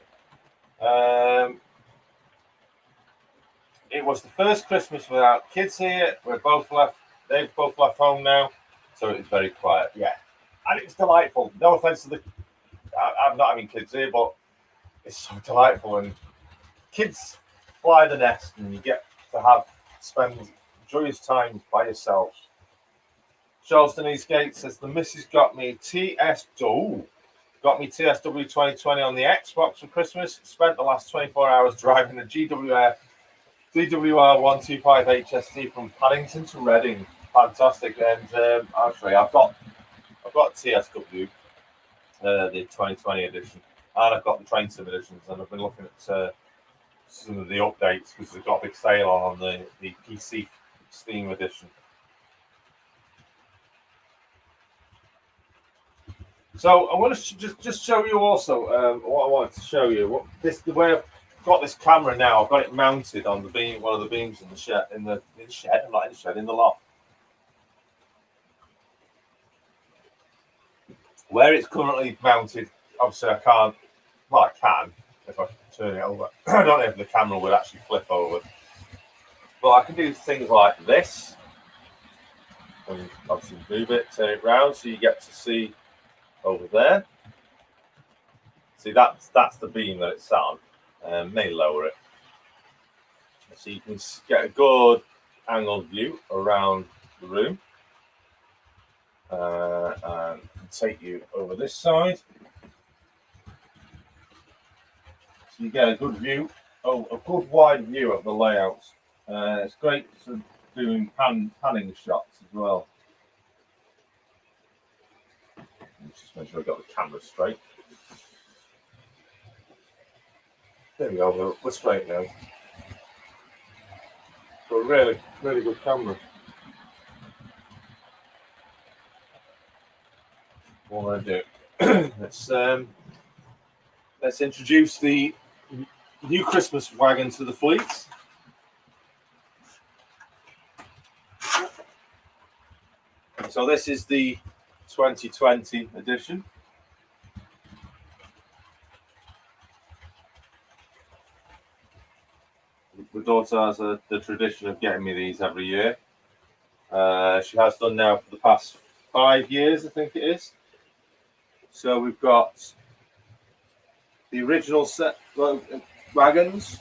It was the first Christmas without kids here. We're both left. They've both left home now, so it's very quiet. Yeah, and it's delightful. No offense to I'm not having kids here, but it's so delightful when kids fly the nest and you get to spend joyous times by yourself. Charleston Eastgate says the missus got me TSW 2020 on the Xbox for Christmas. Spent the last 24 hours driving the DWR 125 HST from Paddington to Reading. Fantastic. And actually, I've got TSW, the 2020 edition, and I've got the Train Sim editions, and I've been looking at some of the updates because they've got a big sale on the PC Steam edition. So I want to just show you also what I wanted to show you. The way I've got this camera now, I've got it mounted on the beam, one of the beams in the shed. I'm not in the shed, in the loft. Where it's currently mounted, obviously I can't. Well, I can if I turn it over. I don't know if the camera would actually flip over, but I can do things like this. And obviously move it, turn it round, so you get to see over there. See, that's the beam that it's sat on. May lower it, so you can get a good angled view around the room, and take you over this side, so you get a good view, a good wide view of the layouts. It's great for doing panning shots as well. Just make sure I got the camera straight. There we go, we're straight now. So really, really good camera. What I do? Let's introduce the new Christmas wagon to the fleet. So this is the 2020 edition. The daughter has the tradition of getting me these every year. She has done now for the past 5 years, I think it is. So we've got the original set wagons,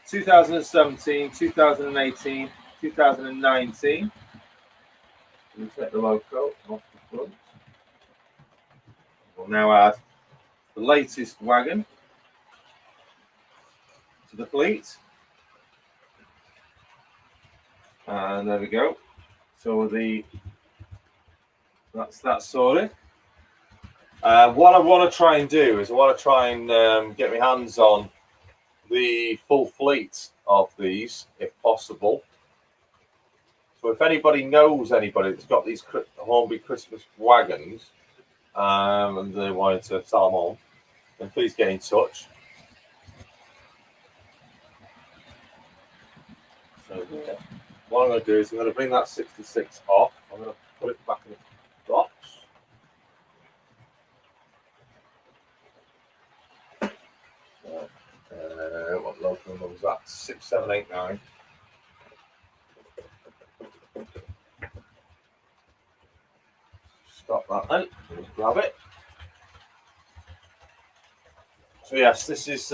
2017, 2018, 2019. We'll take the logo off the front. We'll now add the latest wagon to the fleet. And there we go. So that's that sorted. What I want to try and do is get my hands on the full fleet of these, if possible. So if anybody knows anybody that's got these Hornby Christmas wagons and they wanted to sell them on, then please get in touch. So what I'm going to do is I'm going to bring that 66 off. I'm going to put it back in the box. What local number was that? 6789. Stop that then. Just grab it. So yes, this is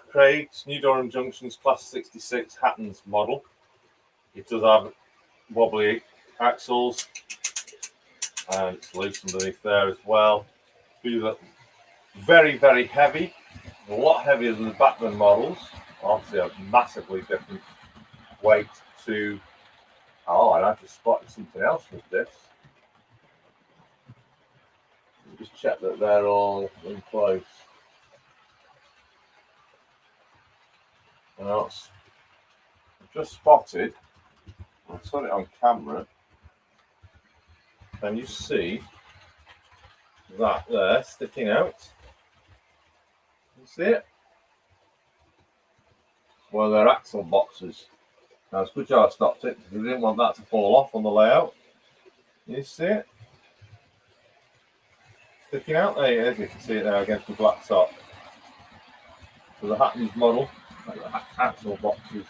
Craig's New Durham Junction's Class 66 Hattons model. It does have wobbly axles and it's loose underneath there as well. Very, very heavy, a lot heavier than the Batman models. Obviously a massively different weight to... Oh, and I've just spotted something else with this. Just check that they're all in place. And I've just spotted, I'll turn it on camera, and you see that there sticking out. You see it? Well, they're axle boxes. Now it's good job I stopped it because we didn't want that to fall off on the layout. You see it? Sticking out there it is, you can see it there against the black top. So the Hattons model, like the axle boxes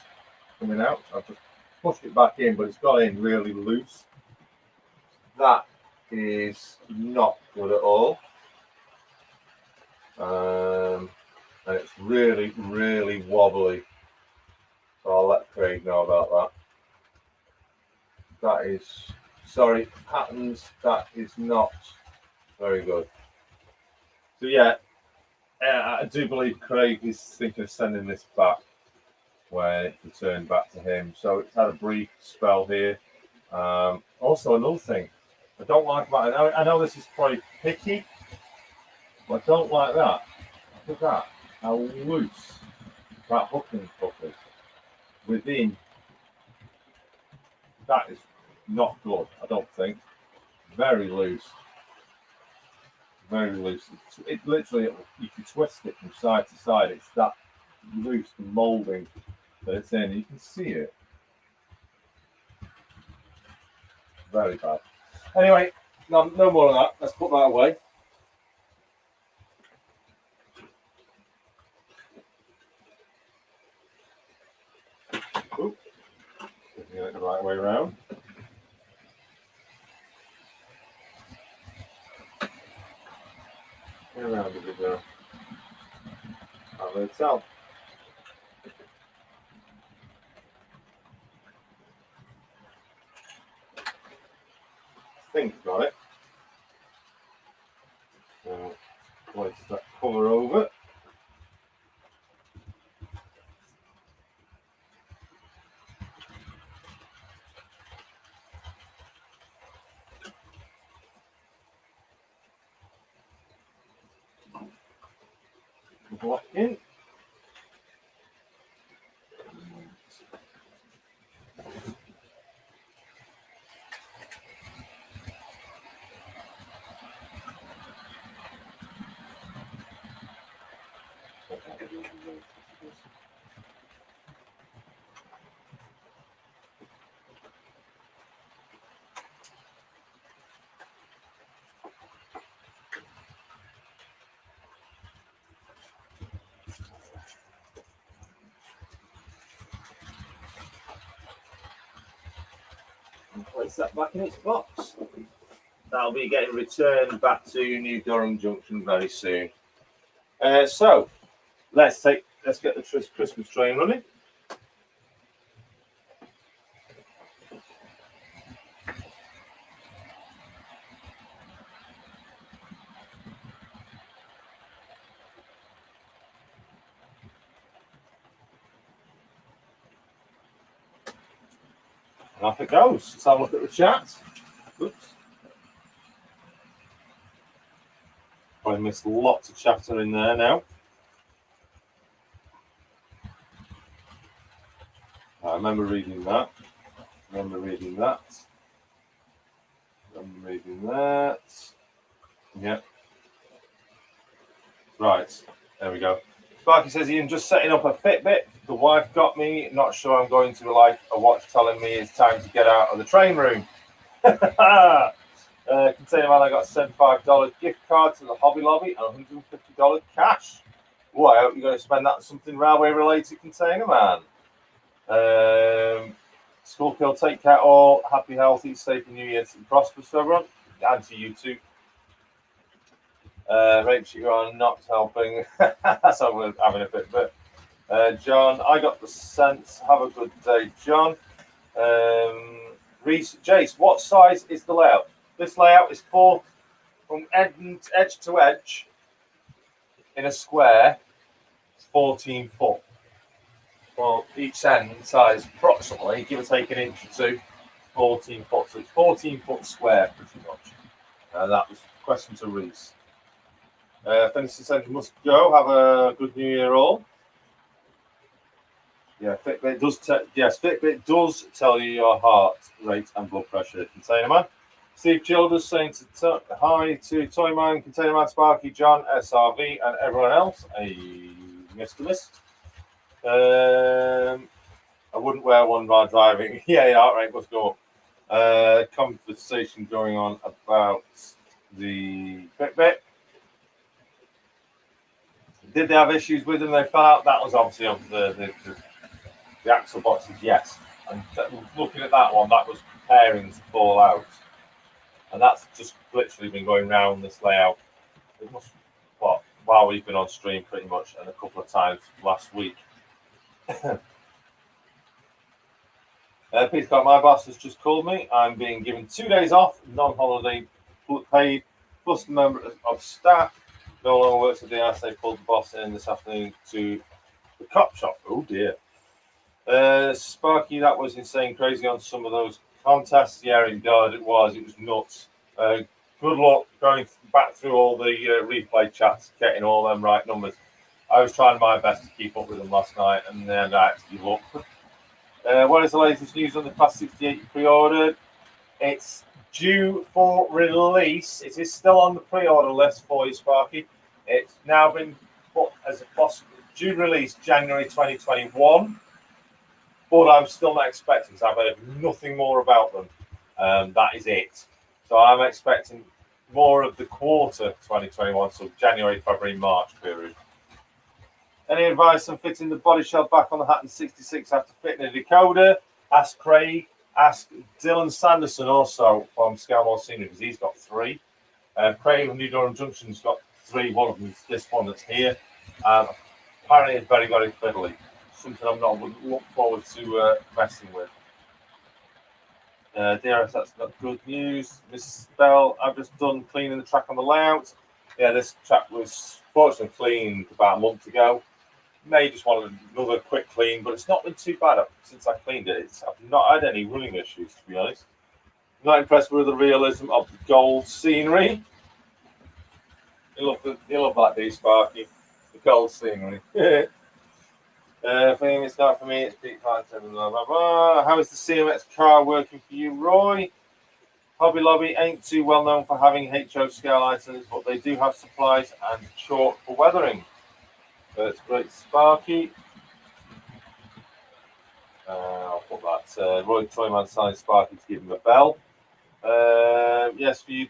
coming out. I've just pushed it back in, but it's got in really loose. That is not good at all. And it's really, really wobbly. So I'll let Craig know about that. That is, sorry, Patterns, that is not very good. So yeah, I do believe Craig is thinking of sending this back when it returned back to him. So it's had a brief spell here. Also another thing, I don't like that. I know this is probably picky, but I don't like that. Look at that, how loose that hooking cup is. Within, that is not good, I don't think. Very loose. Very loose. It literally, you can twist it from side to side. It's that loose, the moulding that it's in. You can see it. Very bad. Anyway, no more of that. Let's put that away. Oop. Getting it the right way around. Get around a bit there. Can't really tell. I think got it. Place that cover over. Block in. And place that back in its box. That'll be getting returned back to New Durham Junction very soon. So let's get the Christmas train running. And off it goes. Let's have a look at the chat. Oops. I missed lots of chatter in there now. I remember reading that. Remember reading that. Remember reading that. Yep. Right. There we go. Sparky says, Ian, just setting up a Fitbit. The wife got me. Not sure I'm going to like a watch telling me it's time to get out of the train room. Container man, I got a $75 gift card to the Hobby Lobby and $150 cash. Oh, I hope you're going to spend that on something railway related, Container man. School kill, take care all. Happy, healthy, safe, and New Year's and prosperous to everyone. And to you too. Rachel, you are not helping. That's how we're having a bit. But John, I got the sense. Have a good day, John. Reese, Jace, what size is the layout? This layout is from edge to edge in a square. It's 14 foot. Well, each end size approximately, give or take an inch or two, 14 foot. So it's 14 foot square, pretty much. That was a question to Reese. Fencing Centre must go. Have a good New Year, all. Yeah, Fitbit does. Fitbit does tell you your heart rate and blood pressure. Container Man. Steve Childers saying hi to Toyman, Container Man, Sparky, John, SRV, and everyone else. Mr. Mist. I wouldn't wear one while driving. Yeah, heart rate must go up. Conversation going on about the Fitbit. Did they have issues with them? They fell out. That was obviously of the axle boxes, yes. And looking at that one, that was preparing to fall out. And that's just literally been going round this layout. It must, while we've been on stream pretty much, and a couple of times last week. Peter Scott, my boss has just called me. I'm being given 2 days off, non-holiday paid, plus the member of staff no longer works at the house. They pulled the boss in this afternoon to the cop shop. Oh dear. Sparky, that was insane crazy on some of those contests. Yeah, indeed, it was nuts. Good luck going back through all the replay chats, getting all them right numbers. I was trying my best to keep up with them last night, and then I had to give up. What is the latest news on the Class 68 you pre-ordered? It's due for release. It is still on the pre-order list for you, Sparky. It's now been put as a possible due release January 2021. But I'm still not expecting, because I've heard nothing more about them. That is it. So I'm expecting more of the quarter 2021, so January, February, March period. Any advice on fitting the body shell back on the Hatton 66 after fitting a decoder? Ask Craig. Ask Dylan Sanderson also from Scanmore Senior, because he's got 3. Craig from New Durham Junction's got 3. One of them is this one that's here. Apparently it's very, very fiddly. Something I'm not look forward to messing with. DRS, that's not good news. Miss Bell, I've just done cleaning the track on the layout. Yeah, this track was fortunately cleaned about a month ago. May just want another quick clean, but it's not been too bad since I cleaned it. I've not had any running issues, to be honest. Not impressed with the realism of the gold scenery. You love that, D Sparky. The gold scenery. It's not for me. It's peak content. Blah blah blah. How is the CMX car working for you, Roy? Hobby Lobby ain't too well known for having HO scale items, but they do have supplies and chalk for weathering. That's great, Sparky. I'll put that. Roy Toyman signed Sparky to give him a bell. Yes, for you.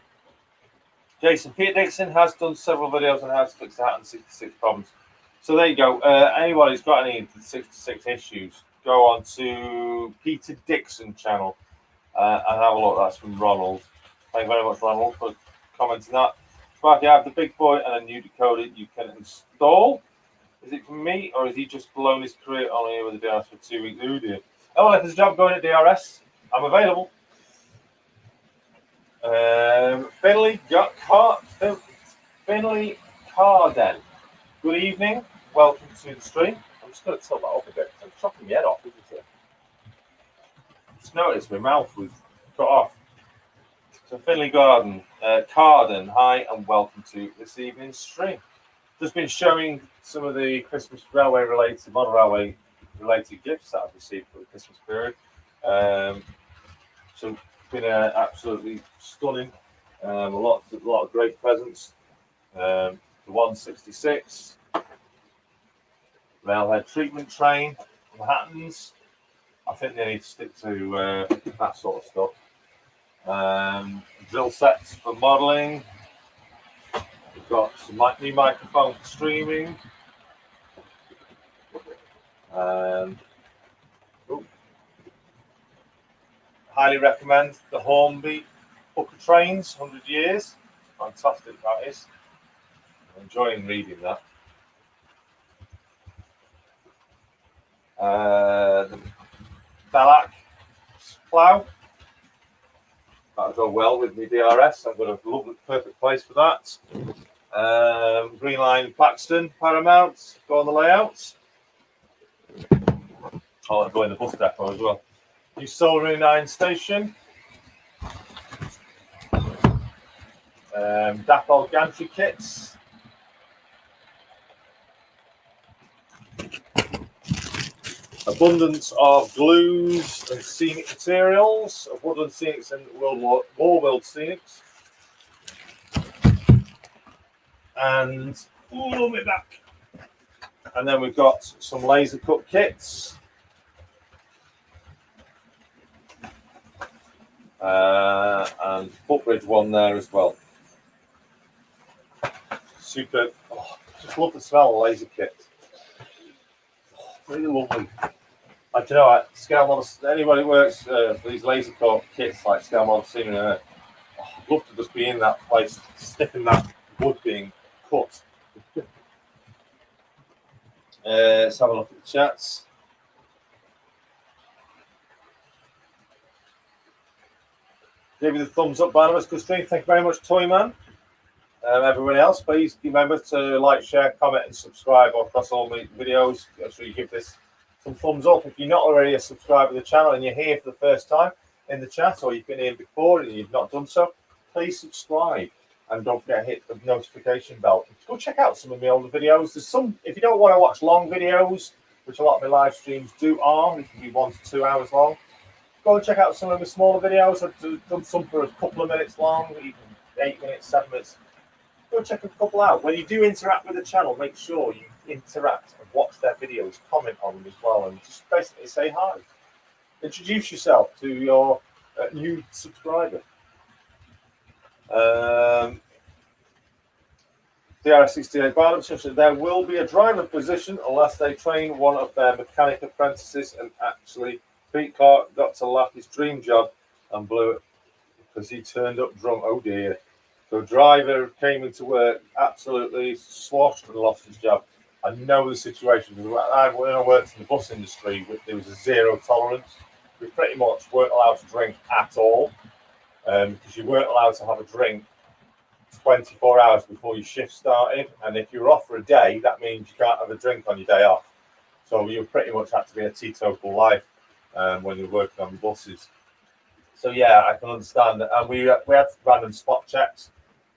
Jason, Peter Dixon has done several videos on how to fix the Hatton 66 problems. So there you go. Anyone who's got any 66 issues, go on to Peter Dixon channel and have a look. That's from Ronald. Thank you very much, Ronald, for commenting that. Sparky, I have the big boy and a new decoder you can install. Is it for me, or is he just blown his career on here with the DRS for 2 weeks? Oh dear. Oh, well, if there's a job going at DRS, I'm available. Finley Carden. Good evening. Welcome to the stream. I'm just going to tilt that up a bit because I'm chopping my head off, isn't it? Just noticed my mouth was cut off. So Finley Carden, hi and welcome to this evening's stream. Just been showing some of the Christmas railway-related, model railway-related gifts that I've received for the Christmas period. So it's been absolutely stunning. A lot of great presents. The 166 railhead treatment train from Hattons. I think they need to stick to that sort of stuff. Drill sets for modelling. We've got some new microphone for streaming. Highly recommend the Hornby Booker trains, 100 years. Fantastic, that is. I'm enjoying reading that. The Balak plough. That'll go well with my DRS. I've got a lovely, perfect place for that. Green Line Paxton Paramount, go on the layout. I'll go in the bus depot as well. New Soldering Station. Dapol Gantry kits. Abundance of glues and scenic materials, of woodland scenics and World Scenics. And me back. And then we've got some laser cut kits. And footbridge one there as well. Super. Oh, just love the smell of laser kit. Oh, really lovely. I don't know, scale model. Anybody who works for these laser cut kits like scale model scenery, I'd love to just be in that place, sniffing that wood being cut. Let's have a look at the chats. Give you the thumbs up, Barnabas. Good stream. Thank you very much, Toyman. Everyone else, please remember to like, share, comment, and subscribe across all my videos. Make sure you give this some thumbs up. If you're not already a subscriber to the channel and you're here for the first time in the chat, or you've been here before and you've not done so, please subscribe. And don't forget to hit the notification bell. Go check out some of my older videos. There's some, if you don't want to watch long videos, which a lot of my live streams they can be 1 to 2 hours long. Go and check out some of my smaller videos. I've done some for a couple of minutes long, even 8 minutes, 7 minutes. Go check a couple out. When you do interact with the channel, make sure you interact and watch their videos, comment on them as well, and just basically say hi. Introduce yourself to your new subscriber. DRS68 Barnabas Junction. There will be a driver position unless they train one of their mechanic apprentices. And actually, Pete Clark got to laugh his dream job and blew it because he turned up drunk. Oh dear. So a driver came into work absolutely sloshed and lost his job. I know the situation. When I worked in the bus industry, there was a zero tolerance. We pretty much weren't allowed to drink at all because you weren't allowed to have a drink 24 hours before your shift started. And if you're off for a day, that means you can't have a drink on your day off. So you pretty much had to be a teetotal life when you're working on the buses. So yeah, I can understand that. And we had random spot checks.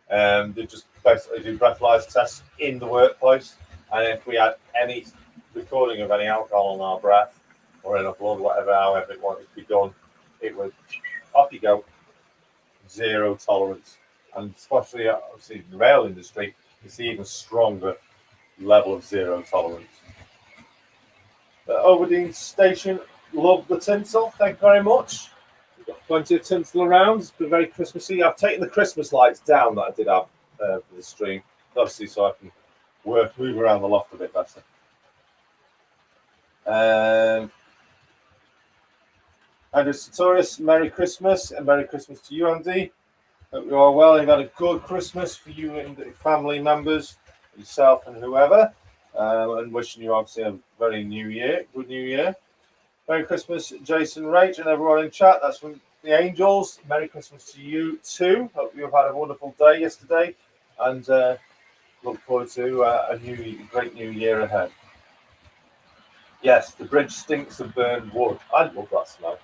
They just basically do breathalyzer tests in the workplace. And if we had any recording of any alcohol on our breath or in our blood, whatever, however it wanted to be done, it would off you go. Zero tolerance. And especially obviously in the rail industry, it's even stronger level of zero tolerance. Overdene Station, love the tinsel. Thank you very much. We've got plenty of tinsel around. It's been very Christmassy. I've taken the Christmas lights down that I did have for the stream, obviously, so I can move around the loft a bit better. Andrew Sartorius, Merry Christmas, and Merry Christmas to you, Andy. Hope you are well. You've had a good Christmas for you and the family members, yourself and whoever, and wishing you obviously a very good new year. Merry Christmas, Jason, Rach, and everyone in chat. That's from the Angels. Merry Christmas to you too. Hope you've had a wonderful day yesterday, and look forward to a great new year ahead. Yes, the bridge stinks of burned wood. I love that smell.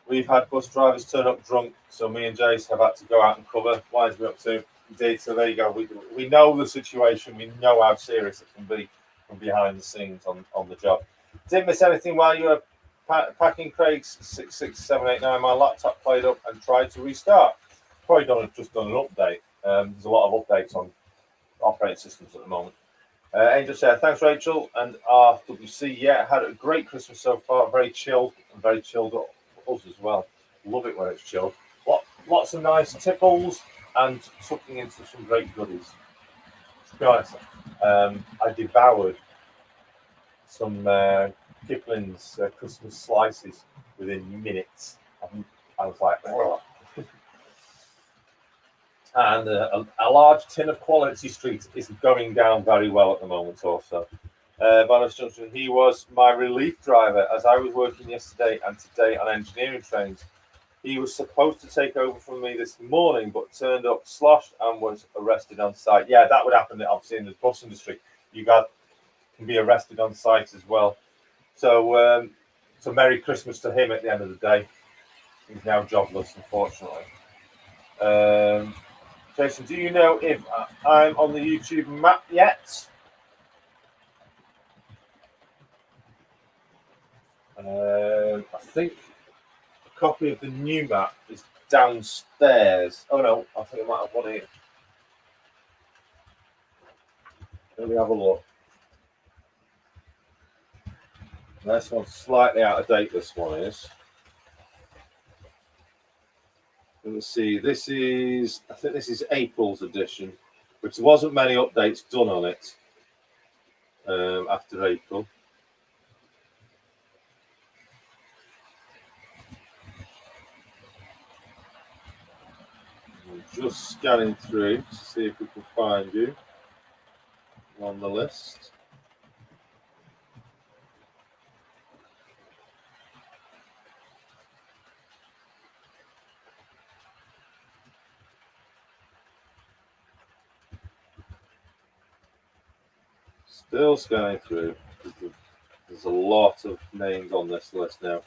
We've had bus drivers turn up drunk, so me and Jace have had to go out and cover. Why is we up to? Indeed, so there you go. We know the situation. We know how serious it can be from behind the scenes on the job. Didn't miss anything while you were packing, Craig's 66789. My laptop played up and tried to restart. Probably just done an update. There's a lot of updates on operating systems at the moment. Angel said, thanks, Rachel. And RWC, yeah, had a great Christmas so far. Very chilled and very chilled up us as well. Love it when it's chilled. Lots of nice tipples and tucking into some great goodies. To be honest, I devoured some Kipling's Christmas slices within minutes. I was like, oh. And a large tin of Quality Street is going down very well at the moment also. Barnabas Junction, he was my relief driver as I was working yesterday and today on engineering trains. He was supposed to take over from me this morning, but turned up sloshed and was arrested on site. Yeah, that would happen obviously in the bus industry. You guys can be arrested on site as well. So, so Merry Christmas to him at the end of the day. He's now jobless, unfortunately. Jason, do you know if I'm on the YouTube map yet? I think a copy of the new map is downstairs. Oh no, I think I might have one here. Let me have a look. This one's slightly out of date, this one is. Let's see, this is, I think this is April's edition, which there wasn't many updates done on it after April. I'm just scanning through to see if we can find you on the list. Still scanning through. There's a lot of names on this list now.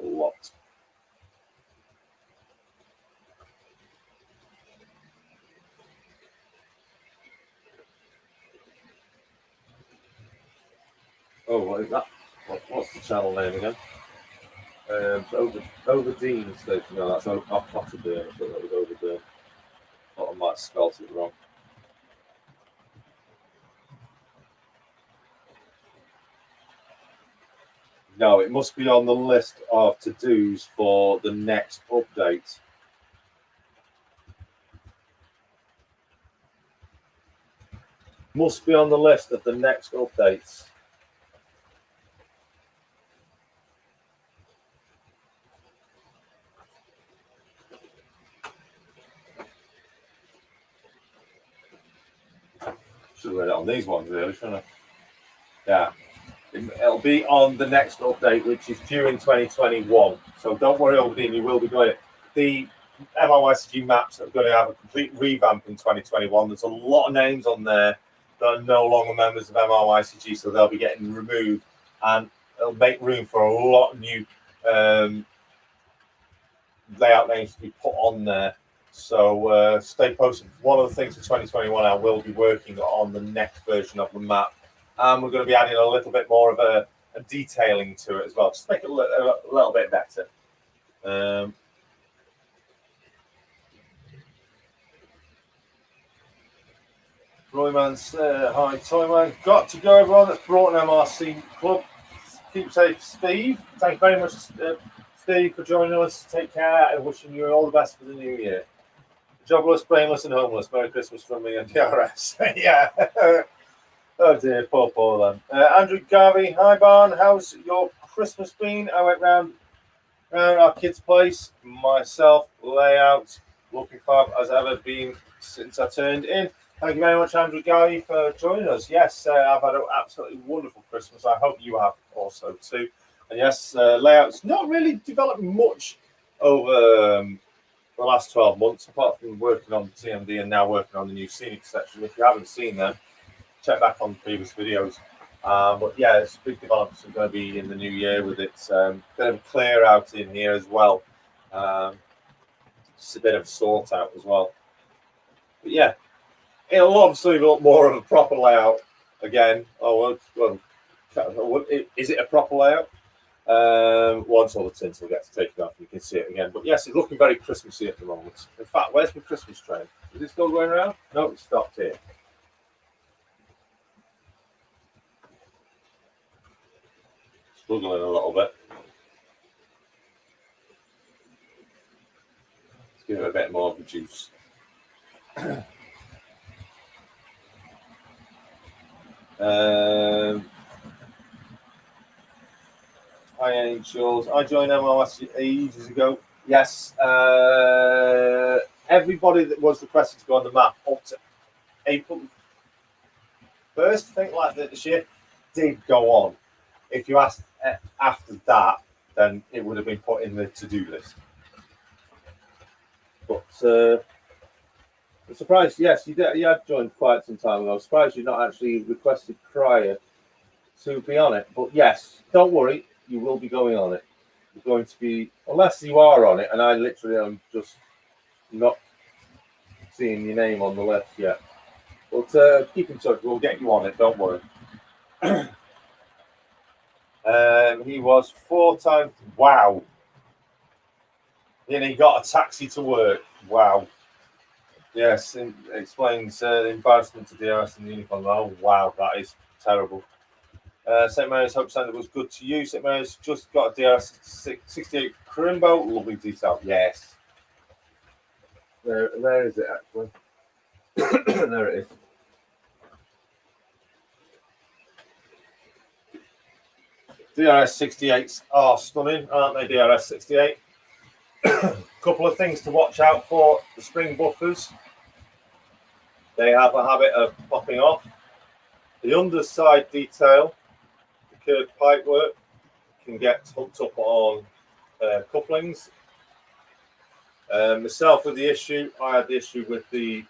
A lot. Oh, what is that? What's the channel name again? Overdeen Station. No, that's off Otterburn. I thought that was Overburn. I thought I might have spelt it wrong. No, it must be on the list of to-dos for the next update. Must be on the list of the next updates. Should have read it on these ones, really, shouldn't I? Yeah. It'll be on the next update, which is due in 2021. So don't worry, Overdeen, you will be doing it. The MRYCG maps are going to have a complete revamp in 2021. There's a lot of names on there that are no longer members of MRYCG, so they'll be getting removed, and it'll make room for a lot of new layout names to be put on there. So stay posted. One of the things for 2021, I will be working on the next version of the map. And we're going to be adding a little bit more of a detailing to it as well, just to make it a little bit better. Royman, hi, Toyman. Got to go, everyone. That's brought an MRC club. Keep safe, Steve. Thank you very much, Steve, for joining us. Take care and wishing you all the best for the new year. Jobless, brainless, and homeless. Merry Christmas from me and DRS. Yeah. Oh dear, poor then. Andrew Garvey, hi Barn, how's your Christmas been? I went round our kids' place, myself, layout, looking fab as ever been since I turned in. Thank you very much, Andrew Garvey, for joining us. Yes, I've had an absolutely wonderful Christmas. I hope you have also too. And yes, layout's not really developed much over the last 12 months, apart from working on the TMD and now working on the new scenic section. If you haven't seen them, check back on previous videos. But yeah, it's big developments are going to be in the new year with its bit of a clear out in here as well. Just a bit of a sort out as well. But yeah, it'll obviously look more of a proper layout again. Oh, well, is it a proper layout? Once all the tinsel gets taken off, you can see it again. But yes, it's looking very Christmassy at the moment. In fact, where's my Christmas train? Is it still going around? No, it stopped here. Struggling a little bit. Let's give it a bit more of the juice. Hi, Angels. I joined MRS ages ago. Yes, everybody that was requested to go on the map up to April 1st, I think, like this year, did go on. If you asked after that, then it would have been put in the to-do list. But I'm surprised, yes, you had joined quite some time ago. I'm surprised you're not actually requested prior to be on it. But yes, don't worry, you will be going on it. You're going to be, unless you are on it, and I literally am just not seeing your name on the list yet. But keep in touch, we'll get you on it, don't worry. He was 4 times, wow. And he got a taxi to work, wow. Yes, it explains the embarrassment to DRS and the uniform. Oh, wow, that is terrible. St. Mary's Hope Standard was good to you. St. Mary's just got a DRS 68 Crimbo. Lovely detail, yes. Where is it actually? There it is. DRS 68s are stunning, aren't they? DRS 68. Couple of things to watch out for: the spring buffers. They have a habit of popping off. The underside detail, the curved pipework, can get hooked up on couplings. Myself with the issue, I had the issue with the.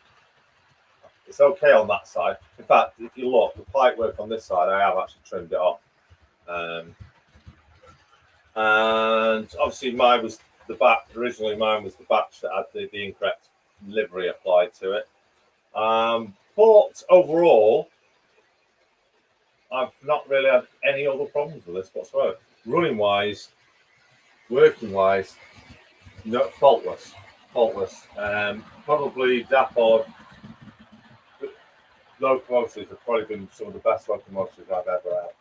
It's okay on that side. In fact, if you look, the pipework on this side, I have actually trimmed it off. And obviously, mine was the batch. Originally, mine was the batch that had the incorrect livery applied to it. But overall, I've not really had any other problems with this whatsoever. Running wise, working wise, no, faultless. Probably Dapod locomotives have probably been some of the best locomotives I've ever had.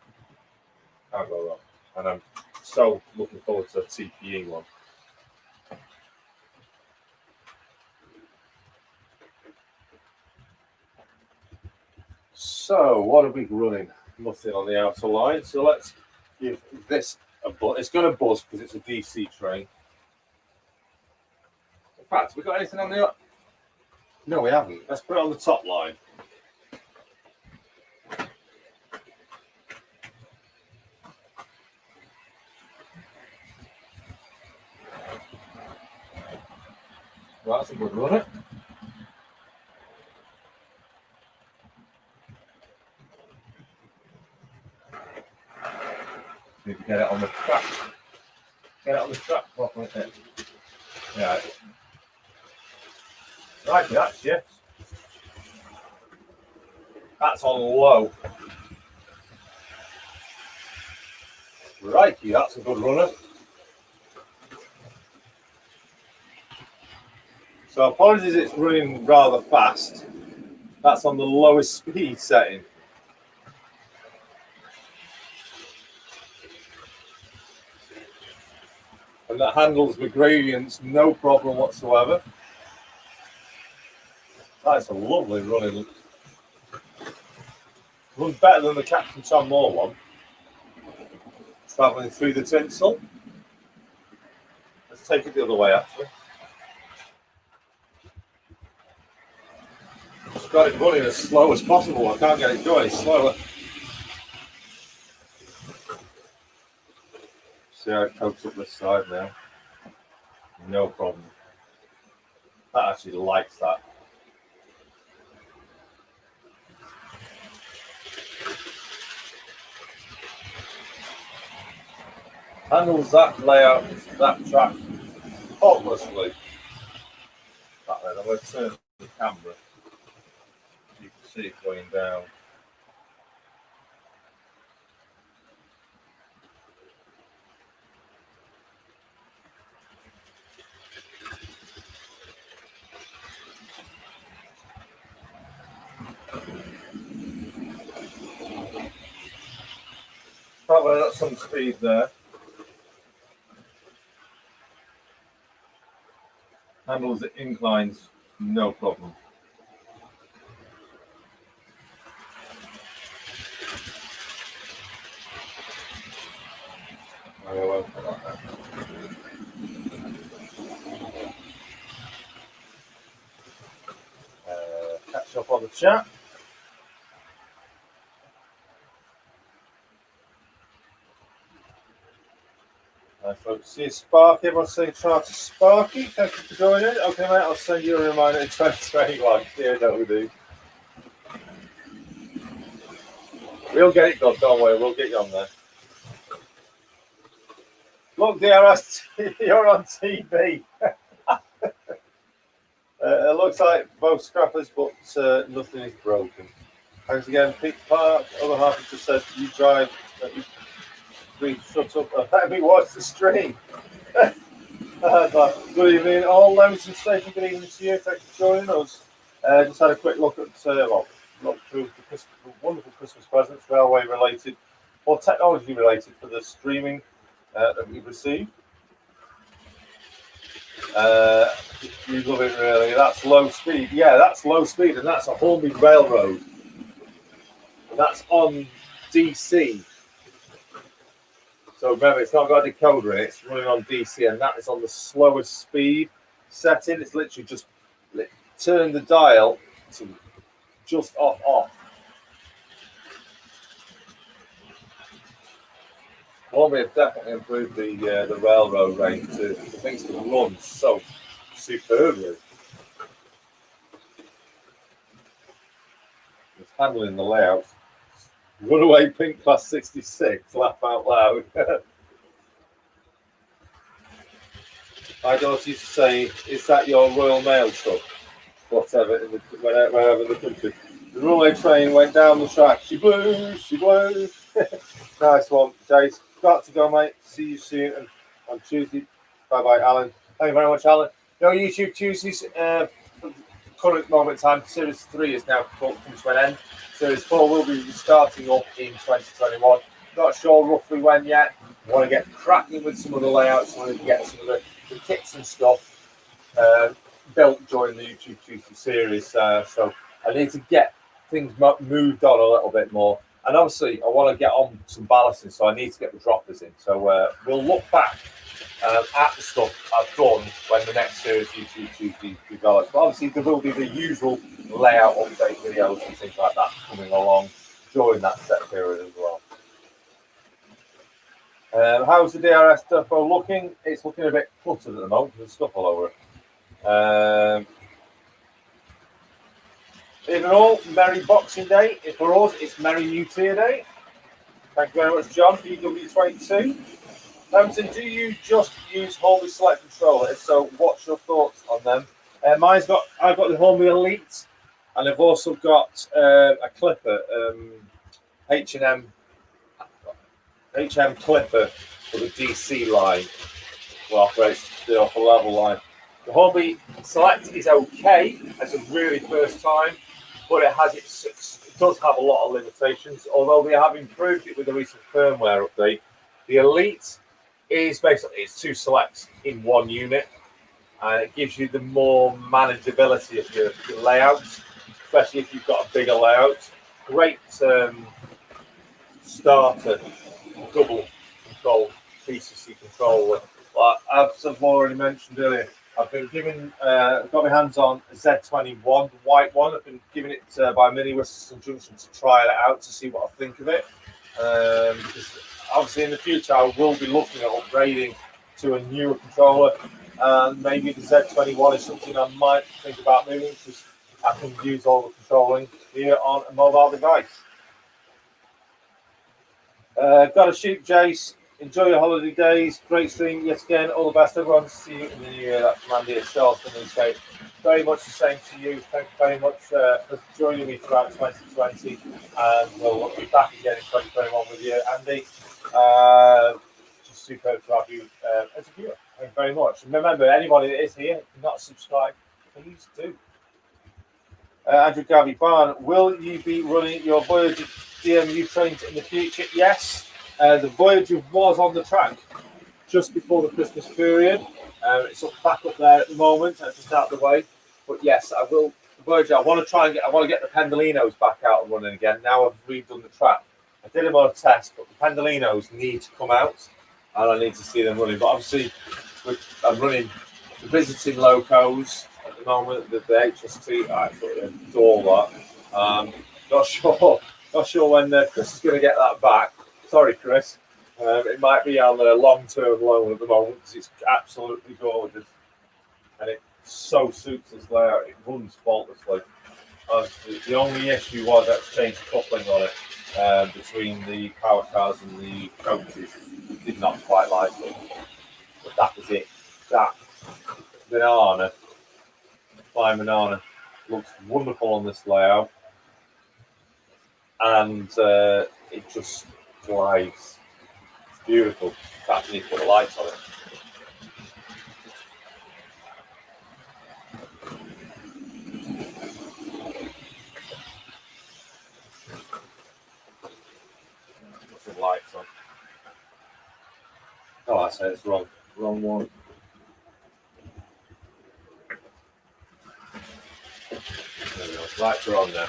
Can't go wrong. And I'm so looking forward to a TPE one. So, what are we running? Nothing on the outer line. So let's give this a buzz. It's going to buzz because it's a DC train. In fact, have we got anything on the... No, we haven't. Let's put it on the top line. Well, that's a good runner. Need to get it on the track. Get it on the track properly. Yeah. Right, that shift. That's on low. Righty, that's a good runner. So apologies, it's running rather fast. That's on the lowest speed setting. And that handles the gradients, no problem whatsoever. That's a lovely running. Runs better than the Captain Tom Moore one. Travelling through the tinsel. Let's take it the other way, actually. Just got it running as slow as possible. I can't get it going any slower. See how it coats up this side now. No problem. That actually likes that. Handles that layout, that track, faultlessly. I'm going to turn the camera. You can see it going down. Probably got some speed there. Handles the inclines, no problem. on the chat. Folks, see Sparky. Everyone's saying try to Sparky. Thank you for joining. Okay, mate, I'll send you a reminder in 2021. Yeah, that we do. We'll get it done, don't worry. We'll get you on there. Look, DRS, you're on TV. It looks like both scrappers, but nothing is broken. Thanks again, Pete Park. Other half has just said you drive. Shut up and let me watch the stream. Good evening, all. Leamington Station, good evening to you. Thanks for joining us. Just had a quick look at, look through the wonderful Christmas presents, railway related or technology related for the streaming that we've received. You love it, really. That's low speed. Yeah, that's low speed, and that's a Hornby Railroad. And that's on DC. So remember, it's not got a decoder in it, it's running on DC, and that is on the slowest speed setting. It's literally just turn the dial to just off. Hornby have definitely improved the railroad range to things to run so superbly. It's handling the layout. Runaway Pink Class 66, laugh out loud. My daughter used to say, "Is that your Royal Mail truck?" Whatever, wherever in the country. The runaway train went down the track. She blew. Nice one, Jace. Got to go, mate. See you soon and on Tuesday. Bye, Alan. Thank you very much, Alan. No YouTube Tuesdays. Current moment in time, Series 3 is now come to an end. Series 4 will be starting up in 2021. Not sure roughly when yet. Want to get cracking with some of the layouts. Want to get some of the kits and stuff built during the YouTube Tuesday series. So I need to get things moved on a little bit more. And obviously, I want to get on some ballasting, so I need to get the droppers in. So we'll look back at the stuff I've done when the next series YouTube Tuesday develops. But obviously, there will be the usual layout update videos and things like that coming along during that set period as well. How's the DRS depot looking? It's looking a bit cluttered at the moment. There's stuff all over it. In all, Merry Boxing Day. For us, it's Merry New Year Day. Thank you very much, John, WW3 Bridge. Do you just use Holmby Select Controller? If so, what's your thoughts on them? I've got the Hornby Elite, and I've also got a clipper, HM clipper for the DC line. Well, operates the upper level line. The Hornby Select is okay as a really first time, but it does have a lot of limitations. Although they have improved it with the recent firmware update, the Elite is basically it's two selects in one unit, and it gives you the more manageability of your layouts, especially if you've got a bigger layout. Great starter double control PCC controller. But as I've already mentioned earlier, I've been got my hands on Z21, the white one. I've been given it by Mini Western Junction to try it out to see what I think of it. Because obviously in the future I will be looking at upgrading to a newer controller, and maybe the Z21 is something I might think about moving because I can use all the controlling here on a mobile device. Got to shoot, Jace. Enjoy your holiday days. Great stream yet again. All the best, everyone. See you in the new year. That's Mandy at Charleston. Very much the same to you. Thank you very much for joining me throughout 2020. And we'll be back again in 2021 with you, Andy. Just superb to have you as a viewer. Thank you very much. And remember, anybody that is here, not subscribed, please do. Andrew Gavi Barn, will you be running your Voyager DMU trains in the future? Yes. The Voyager was on the track just before the Christmas period. It's back up there at the moment, just out of the way. But yes, I will. The Voyager, I want to get the Pendolinos back out and running again. Now I've redone the track. I did them on a test, but the Pendolinos need to come out, and I need to see them running. But obviously, I'm running the visiting locos at the moment, the HST. I absolutely adore that. Not sure when Chris is going to get that back. Sorry, Chris. It might be on a long-term loan at the moment because it's absolutely gorgeous, and it so suits this layout. It runs faultlessly. The only issue was that change coupling on it between the power cars and the coaches. Did not quite like it, but that was it. That banana, flying banana, looks wonderful on this layout, and it just glides. It's beautiful. Perhaps need to put the lights on it. Put some lights on. Oh, I say it's wrong. Wrong one. There we go. Lights are on now.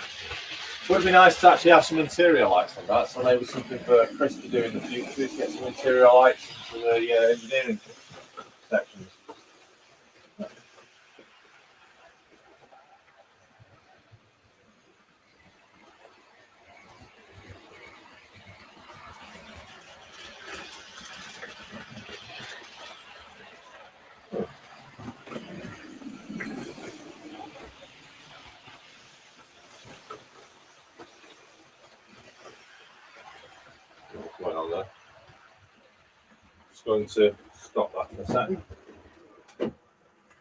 Would be nice to actually have some interior lights on that, so maybe something for Chris to do in the future is get some interior lights for the engineering sections. What's going on there? Just going to stop that for a second.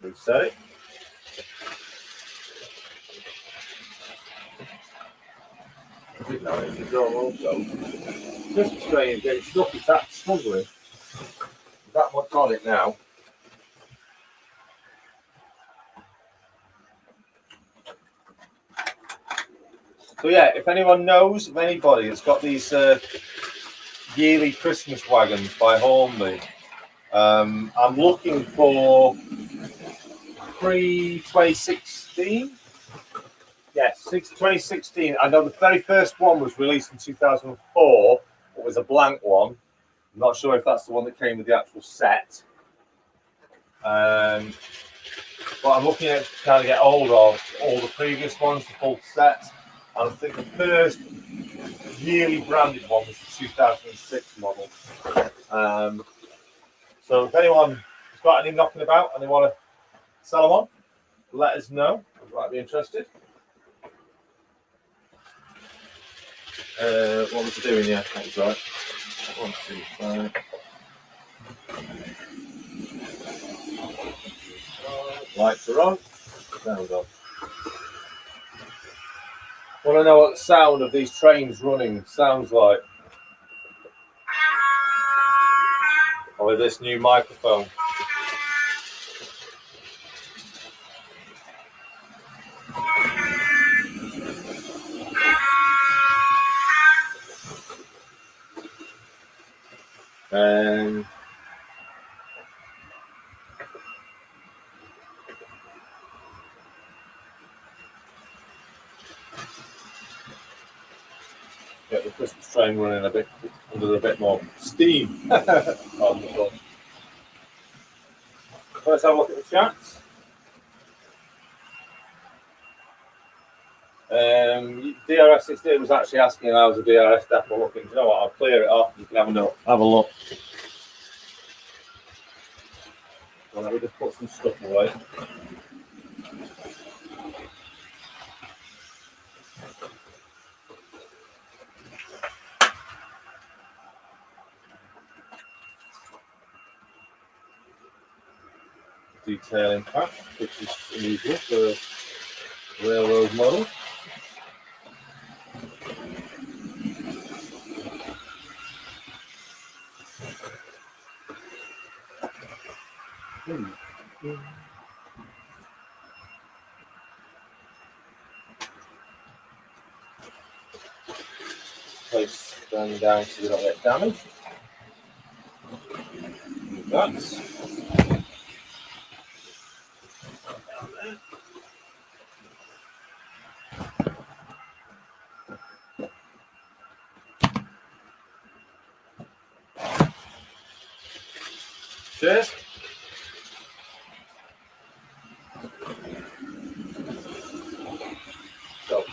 Reset it. I didn't know it was wrong also. Just strange getting stuck with that struggling. That much on it now. So yeah, if anyone knows of anybody that's got these yearly Christmas wagons by Hornby, I'm looking for pre-2016. Yes, 2016. I know the very first one was released in 2004. It was a blank one. I'm not sure if that's the one that came with the actual set. But I'm looking at trying to get hold of all the previous ones, the full set. And I think the first yearly branded one was the 2006 model. So if anyone has got any knocking about and they want to sell them on, let us know. I might be interested. What was it doing? Yeah, that was right. 1, 2, 5. Lights are on. Sound on. Want to know what the sound of these trains running sounds like? Or with this new microphone. Get the Christmas train running a bit under a bit more steam. Let's have a look at the chats. DRS68 was actually asking how's the DRS depot looking. You know what? I'll clear it off. You can have a look. Well, let me just put some stuff away. Detailing pack, which is unusual for a railroad model. Place them down so they don't get damaged. That's cheers. So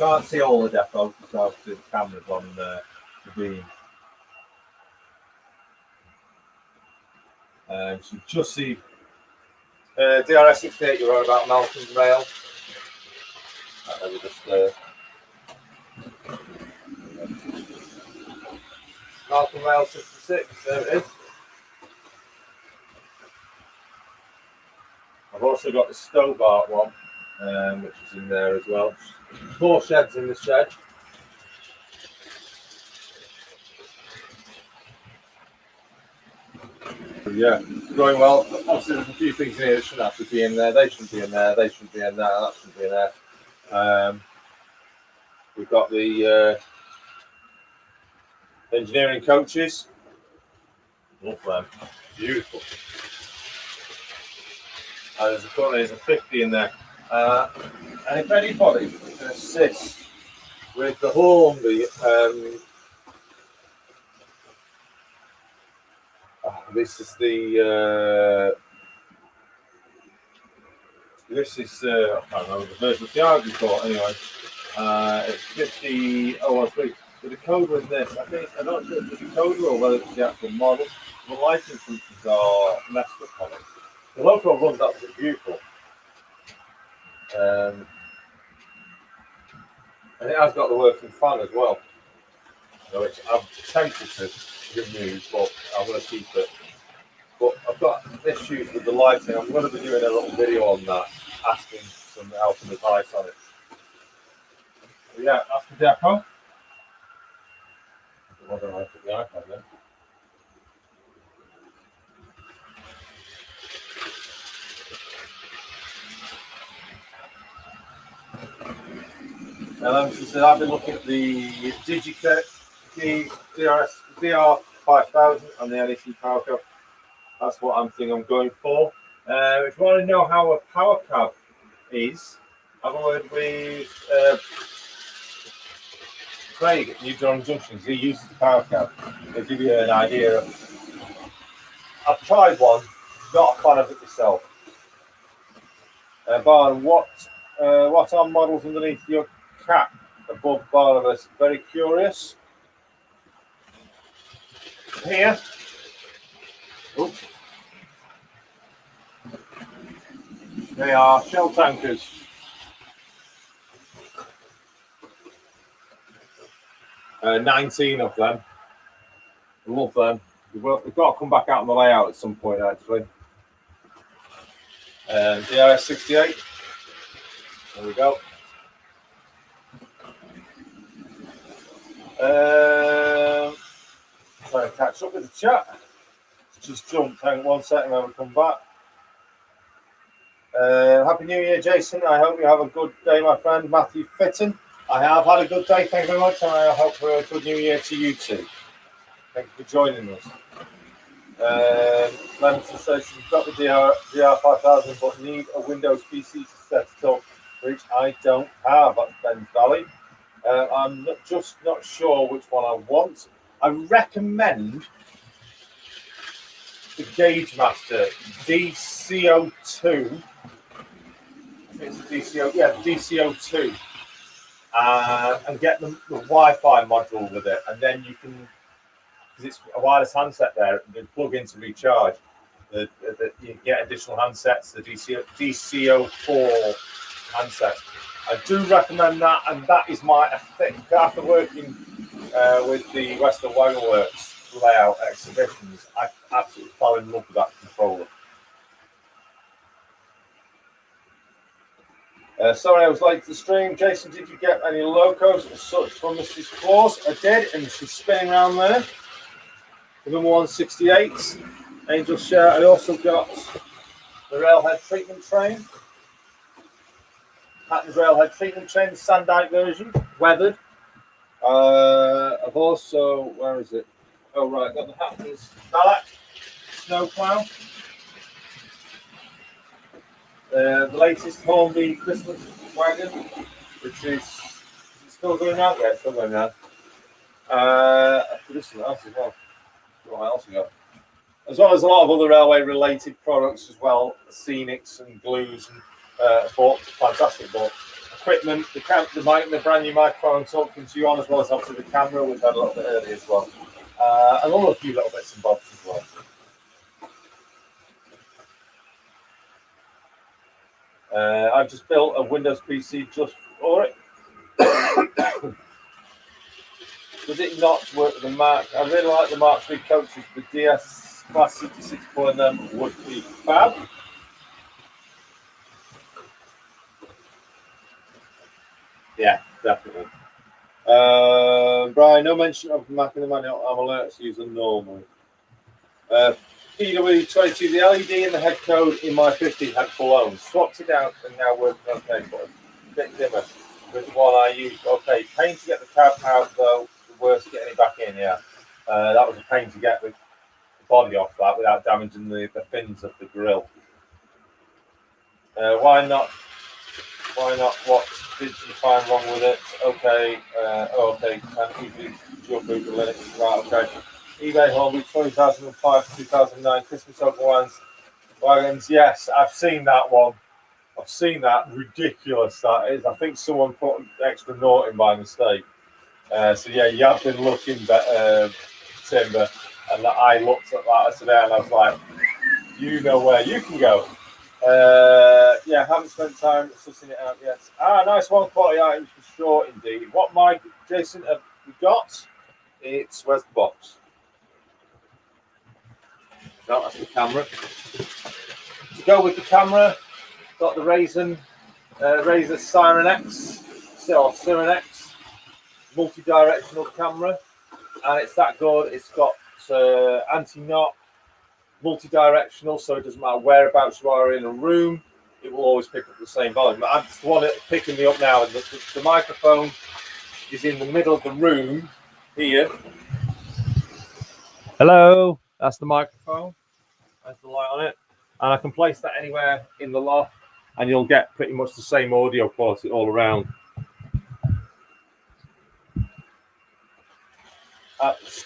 can't see all the depot because the camera's on the beam. So just see DRS68, you're on about Malcolm Rail. Malcolm Rail 66, there it is. I've also got the Stobart one, which is in there as well. 4 sheds in the shed. Yeah, going well. Obviously, there's a few things in here that shouldn't have to be in there. They shouldn't be in there. They shouldn't be in there. That shouldn't be in there. We've got the engineering coaches. Love them. Beautiful. There's a 50 in there. And if anybody can assist with the Hornby, this is the I can't remember the version of the yard report anyway. It's 50.013. But the code was this. I'm not sure if it's the code or whether it's the actual model. The lighting functions are messed up on it. The local runs absolutely beautiful. And it has got the working fan as well, which I'm tempted to remove, but I'm going to keep it. But I've got issues with the lighting. I'm going to be doing a little video on that, asking some help and advice on it. So yeah, that's the depot. I don't know if I put the iPad then. I've been looking at the Digicare, the DR5000 and the NEC Power Cab. That's what I'm thinking I'm going for. If you want to know how a power cab is, have a word with Craig at New Durham Junction. He uses the power cab. They'll give you an idea of. I've tried one, not a fan of it myself. Barn, what are models underneath your cap above Barnabas? Very curious. Here. Oops. They are shell tankers. Uh, 19 of them. Love them. We've got to come back out on the layout at some point, actually. DRS68. There we go. Trying to catch up with the chat. Just jumped. Hang on 1 second when we come back. Happy New Year, Jason. I hope you have a good day, my friend. Matthew Fitton. I have had a good day. Thank you very much. And I hope for a good New Year to you too. Thank you for joining us. Lemonson says she's got the DR5000 but need a Windows PC to set it up, which I don't have. That's Ben's Valley. I'm just not sure which one I want. I recommend the Gauge Master DCO2. It's DCO, yeah, DCO2. And get the Wi-Fi module with it, and then you can, because it's a wireless handset there, you plug in to recharge. You get additional handsets, the DCO4 handset. I do recommend that, and that is I think, after working with the Western Wagon Works layout exhibitions, I absolutely fell in love with that controller. Sorry I was late to the stream. Jason, did you get any locos as such from Mrs. Claus? I did, and she's spinning around there. The number 168. Angel Share. I also got the railhead treatment train. Patterns railhead treatment train, the Sandite version, weathered. I've also, where is it? Oh, right, got the Patterns Balak snowplow. The latest Hornby Christmas wagon, which is still going out there, still going out. This one else as well. What else we got? As well as a lot of other railway related products as well, scenics and glues and fantastic book. equipment, the mic, the brand new microphone talking to you on, as well as obviously the camera, which I had a little bit earlier as well. And all a few little bits and bobs as well. I've just built a Windows PC just for it. Does it not work with the Mark? I really like the Mark III coaches. The DS Class 66 pulling them would be fab. Yeah, definitely. Brian, no mention of Mac in the manual. I'm alerts using normally. PW22, the LED and the head code in my 50 had blown. Swapped it out and now working okay, but a bit dimmer with the one I used. Okay, pain to get the cab out though. The worst getting it back in, yeah. That was a pain to get the body off that without damaging the fins of the grill. Why not? What did you find wrong with it? Okay. Okay. Can you your boot the Linux? Right. Okay. eBay Hornby 2005 to 2009 Christmas wagons. Yes, I've seen that one. I've seen that. Ridiculous that is. I think someone put an extra nought in by mistake. So yeah, you have been looking timber, and I looked at that today and I was like, you know where you can go. Yeah, haven't spent time sussing it out yet. Nice one, quality items for sure indeed. What mic, Jason, have we got? Where's the box? No, that's the camera. To go with the camera, got the Razer Siren X, Siren X, multi-directional camera, and it's that good. It's got anti-knock, multi-directional, so it doesn't matter whereabouts you are in a room, it will always pick up the same volume. But I'm just the one that's picking me up now, and the microphone is in the middle of the room here. Hello, that's the microphone. There's the light on it, and I can place that anywhere in the loft, and you'll get pretty much the same audio quality all around.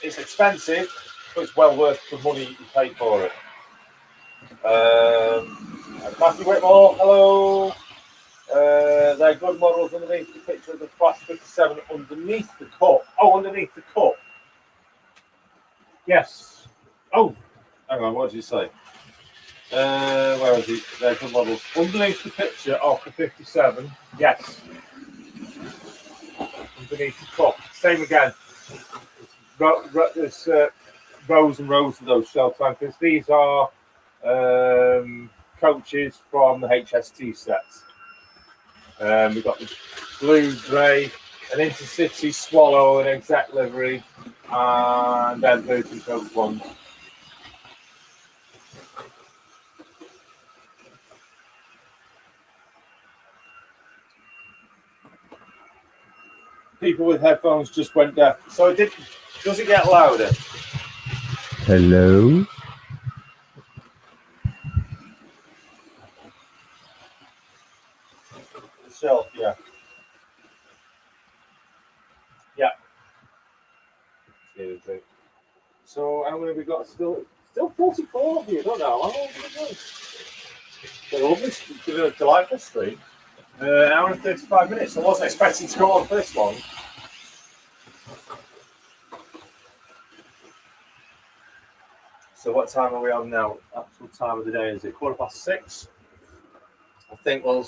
It's expensive, but it's well worth the money you pay for it. Matthew Whitmore, hello. They're good models underneath the picture of the Class 57 underneath the cup. Oh, underneath the cup. Yes. Oh, hang on, what did you say? Where is he? They're good models. Underneath the picture of the 57, yes. Underneath the cup. Same again. There's rows and rows of those shell tankers. These are coaches from the HST sets. We've got the blue, grey, an intercity swallow, an exec livery, and then Virgin Coach ones. People with headphones just went deaf. So it did. Does it get louder? Hello? The shelf, yeah. Yeah. So how many have we got? Still 44 of you. I don't know. How long have we done? They're lovely. It's a delightful stream. Hour and 35 minutes. I wasn't expecting to go on for this long. So what time are we on now? Actual time of the day, is it 6:15? I think we'll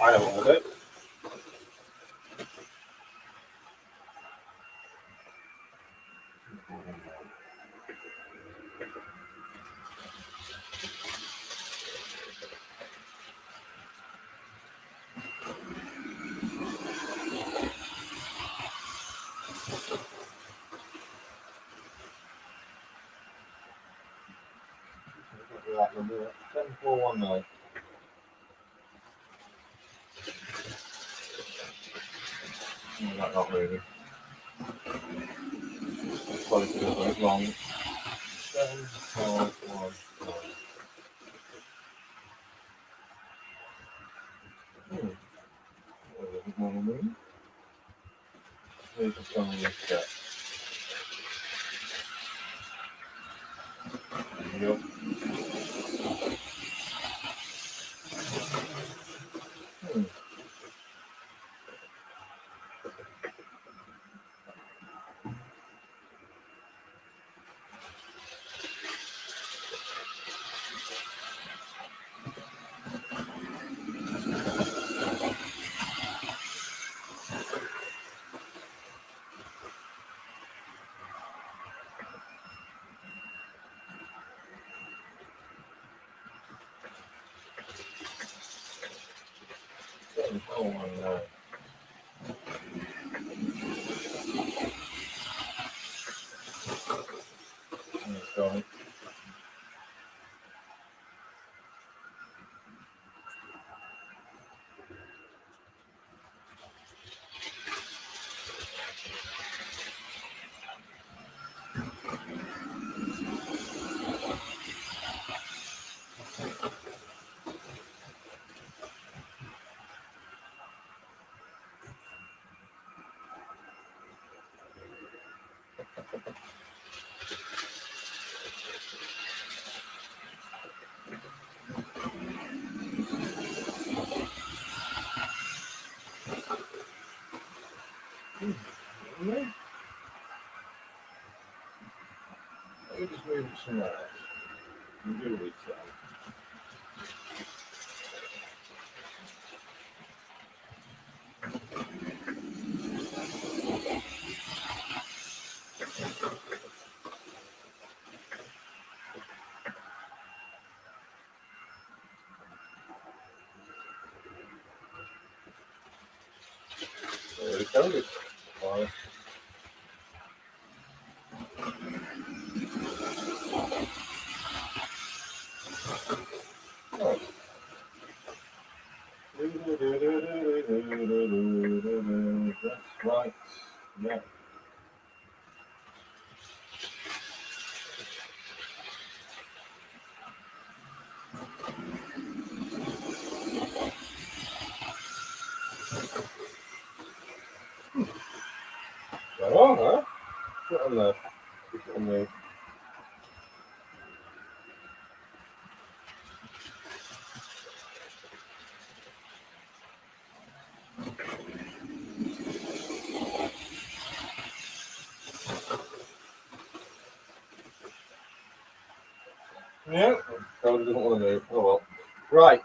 I know what we'll do. That number 7419. That's not moving. Close to the long. 7419. we go. Oh no. It's gone. Let me just move it somewhere else. And do it so. There we go. Right. Oh. That's right. Yeah. Go on, huh? Put it on there. Put it on there. Yeah, probably doesn't want to move. Oh well. Right,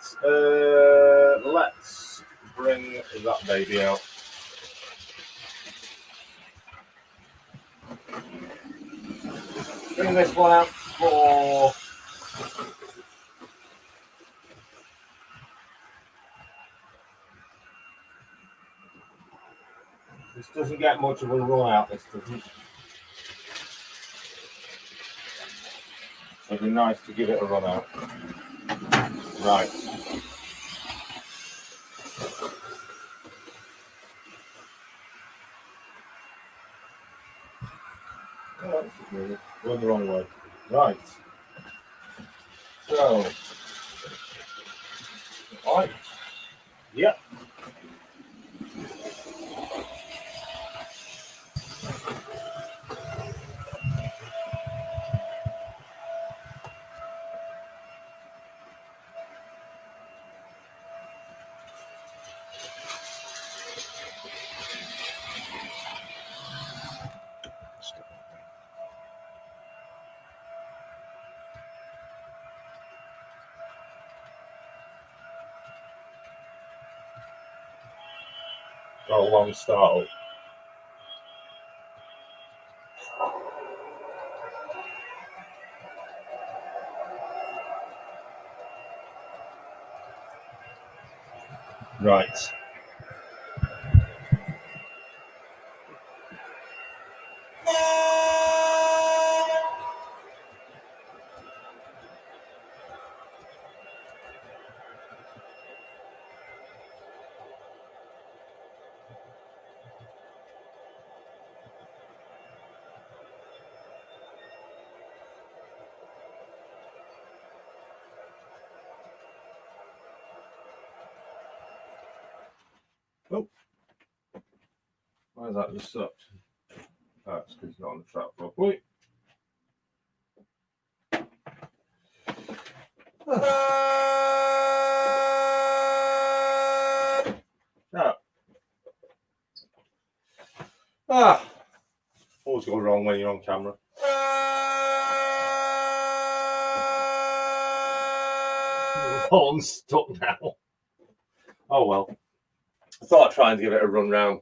let's bring that baby out. Bring this one out for this doesn't get much of a run out, this doesn't. So it'd be nice to give it a run out. Right. Oh, that's weird. Going the wrong way. Right. So. Right. Yep. Got a long start up. Right. Oh. Why is that just stopped? That's because it's not on the track properly. Now, always go wrong when you're on camera. The horn's stuck now. Oh well. I thought I'd try and give it a run round,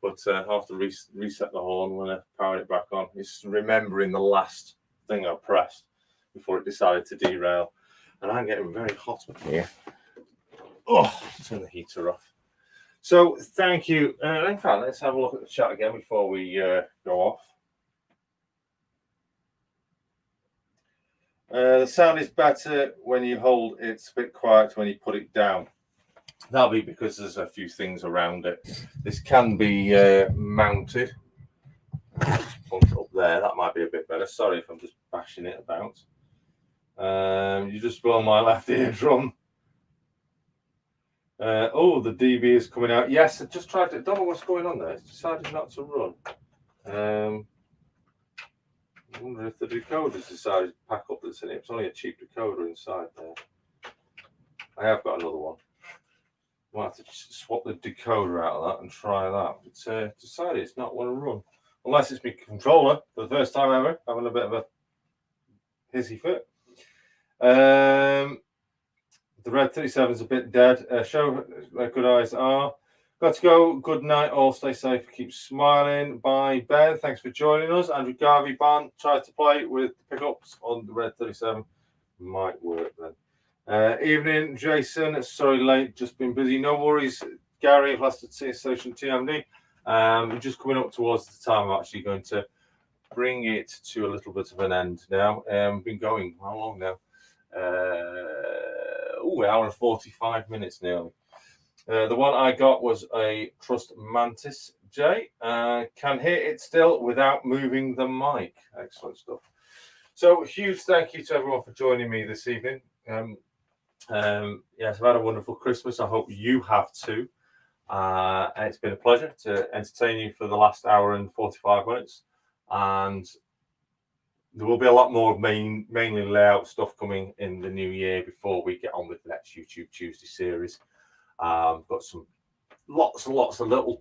but I have to reset the horn when I power it back on. It's remembering the last thing I pressed before it decided to derail. And I'm getting very hot up here. Oh, turn the heater off. So thank you. In fact, let's have a look at the chat again before we go off. The sound is better when you hold it. It's a bit quiet when you put it down. That'll be because there's a few things around it. This can be mounted. Just put it up there. That might be a bit better. Sorry if I'm just bashing it about. You just blow my left eardrum. Oh, the DB is coming out. Yes, I just tried to. Don't know what's going on there. It's decided not to run. I wonder if the decoder's decided to pack up that's in it. It's only a cheap decoder inside there. I have got another one. Might have to swap the decoder out of that and try that. It's decided it's not want to run. Unless it's my controller for the first time ever, having a bit of a hissy fit. The red 37 is a bit dead. Show where good eyes are. Got to go. Good night, all. Stay safe. Keep smiling. Bye, Ben. Thanks for joining us. Andrew Garvey Ban tried to play with pickups on the red 37. Might work then. Evening, Jason. Sorry, late. Just been busy. No worries, Gary of Leicester Station TMD. We're just coming up towards the time I'm actually going to bring it to a little bit of an end now. Been going how long now? Hour and 45 minutes nearly. The one I got was a Trust Mantis J. Can hear it still without moving the mic. Excellent stuff. So huge thank you to everyone for joining me this evening. Yes, I've had a wonderful Christmas. I hope you have too. It's been a pleasure to entertain you for the last hour and 45 minutes. And there will be a lot more mainly layout stuff coming in the new year before we get on with the next YouTube Tuesday series. Got some lots and lots of little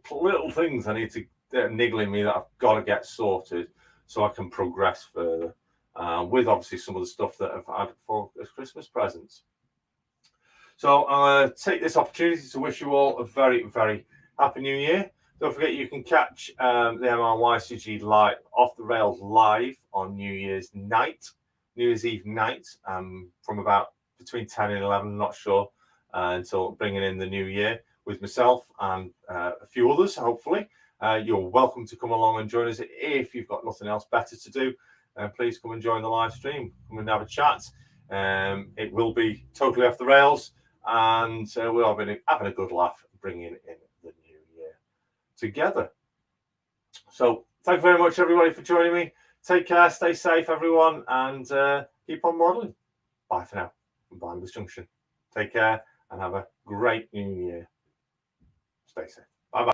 things I need to niggling me that I've got to get sorted so I can progress further with obviously some of the stuff that I've had for as Christmas presents. So I'll take this opportunity to wish you all a very, very happy new year. Don't forget you can catch the MRYCG live off the rails live on New Year's Eve night, from about between 10 and 11, not sure, until bringing in the new year with myself and a few others, hopefully. You're welcome to come along and join us. If you've got nothing else better to do, please come and join the live stream. Come and have a chat. It will be totally off the rails, and we'll be having a good laugh bringing in the new year together. So thank you very much, everybody, for joining me. Take care, stay safe, everyone, and keep on modelling. Bye for now from Barnabas Junction. Take care and have a great new year. Stay safe. Bye-bye.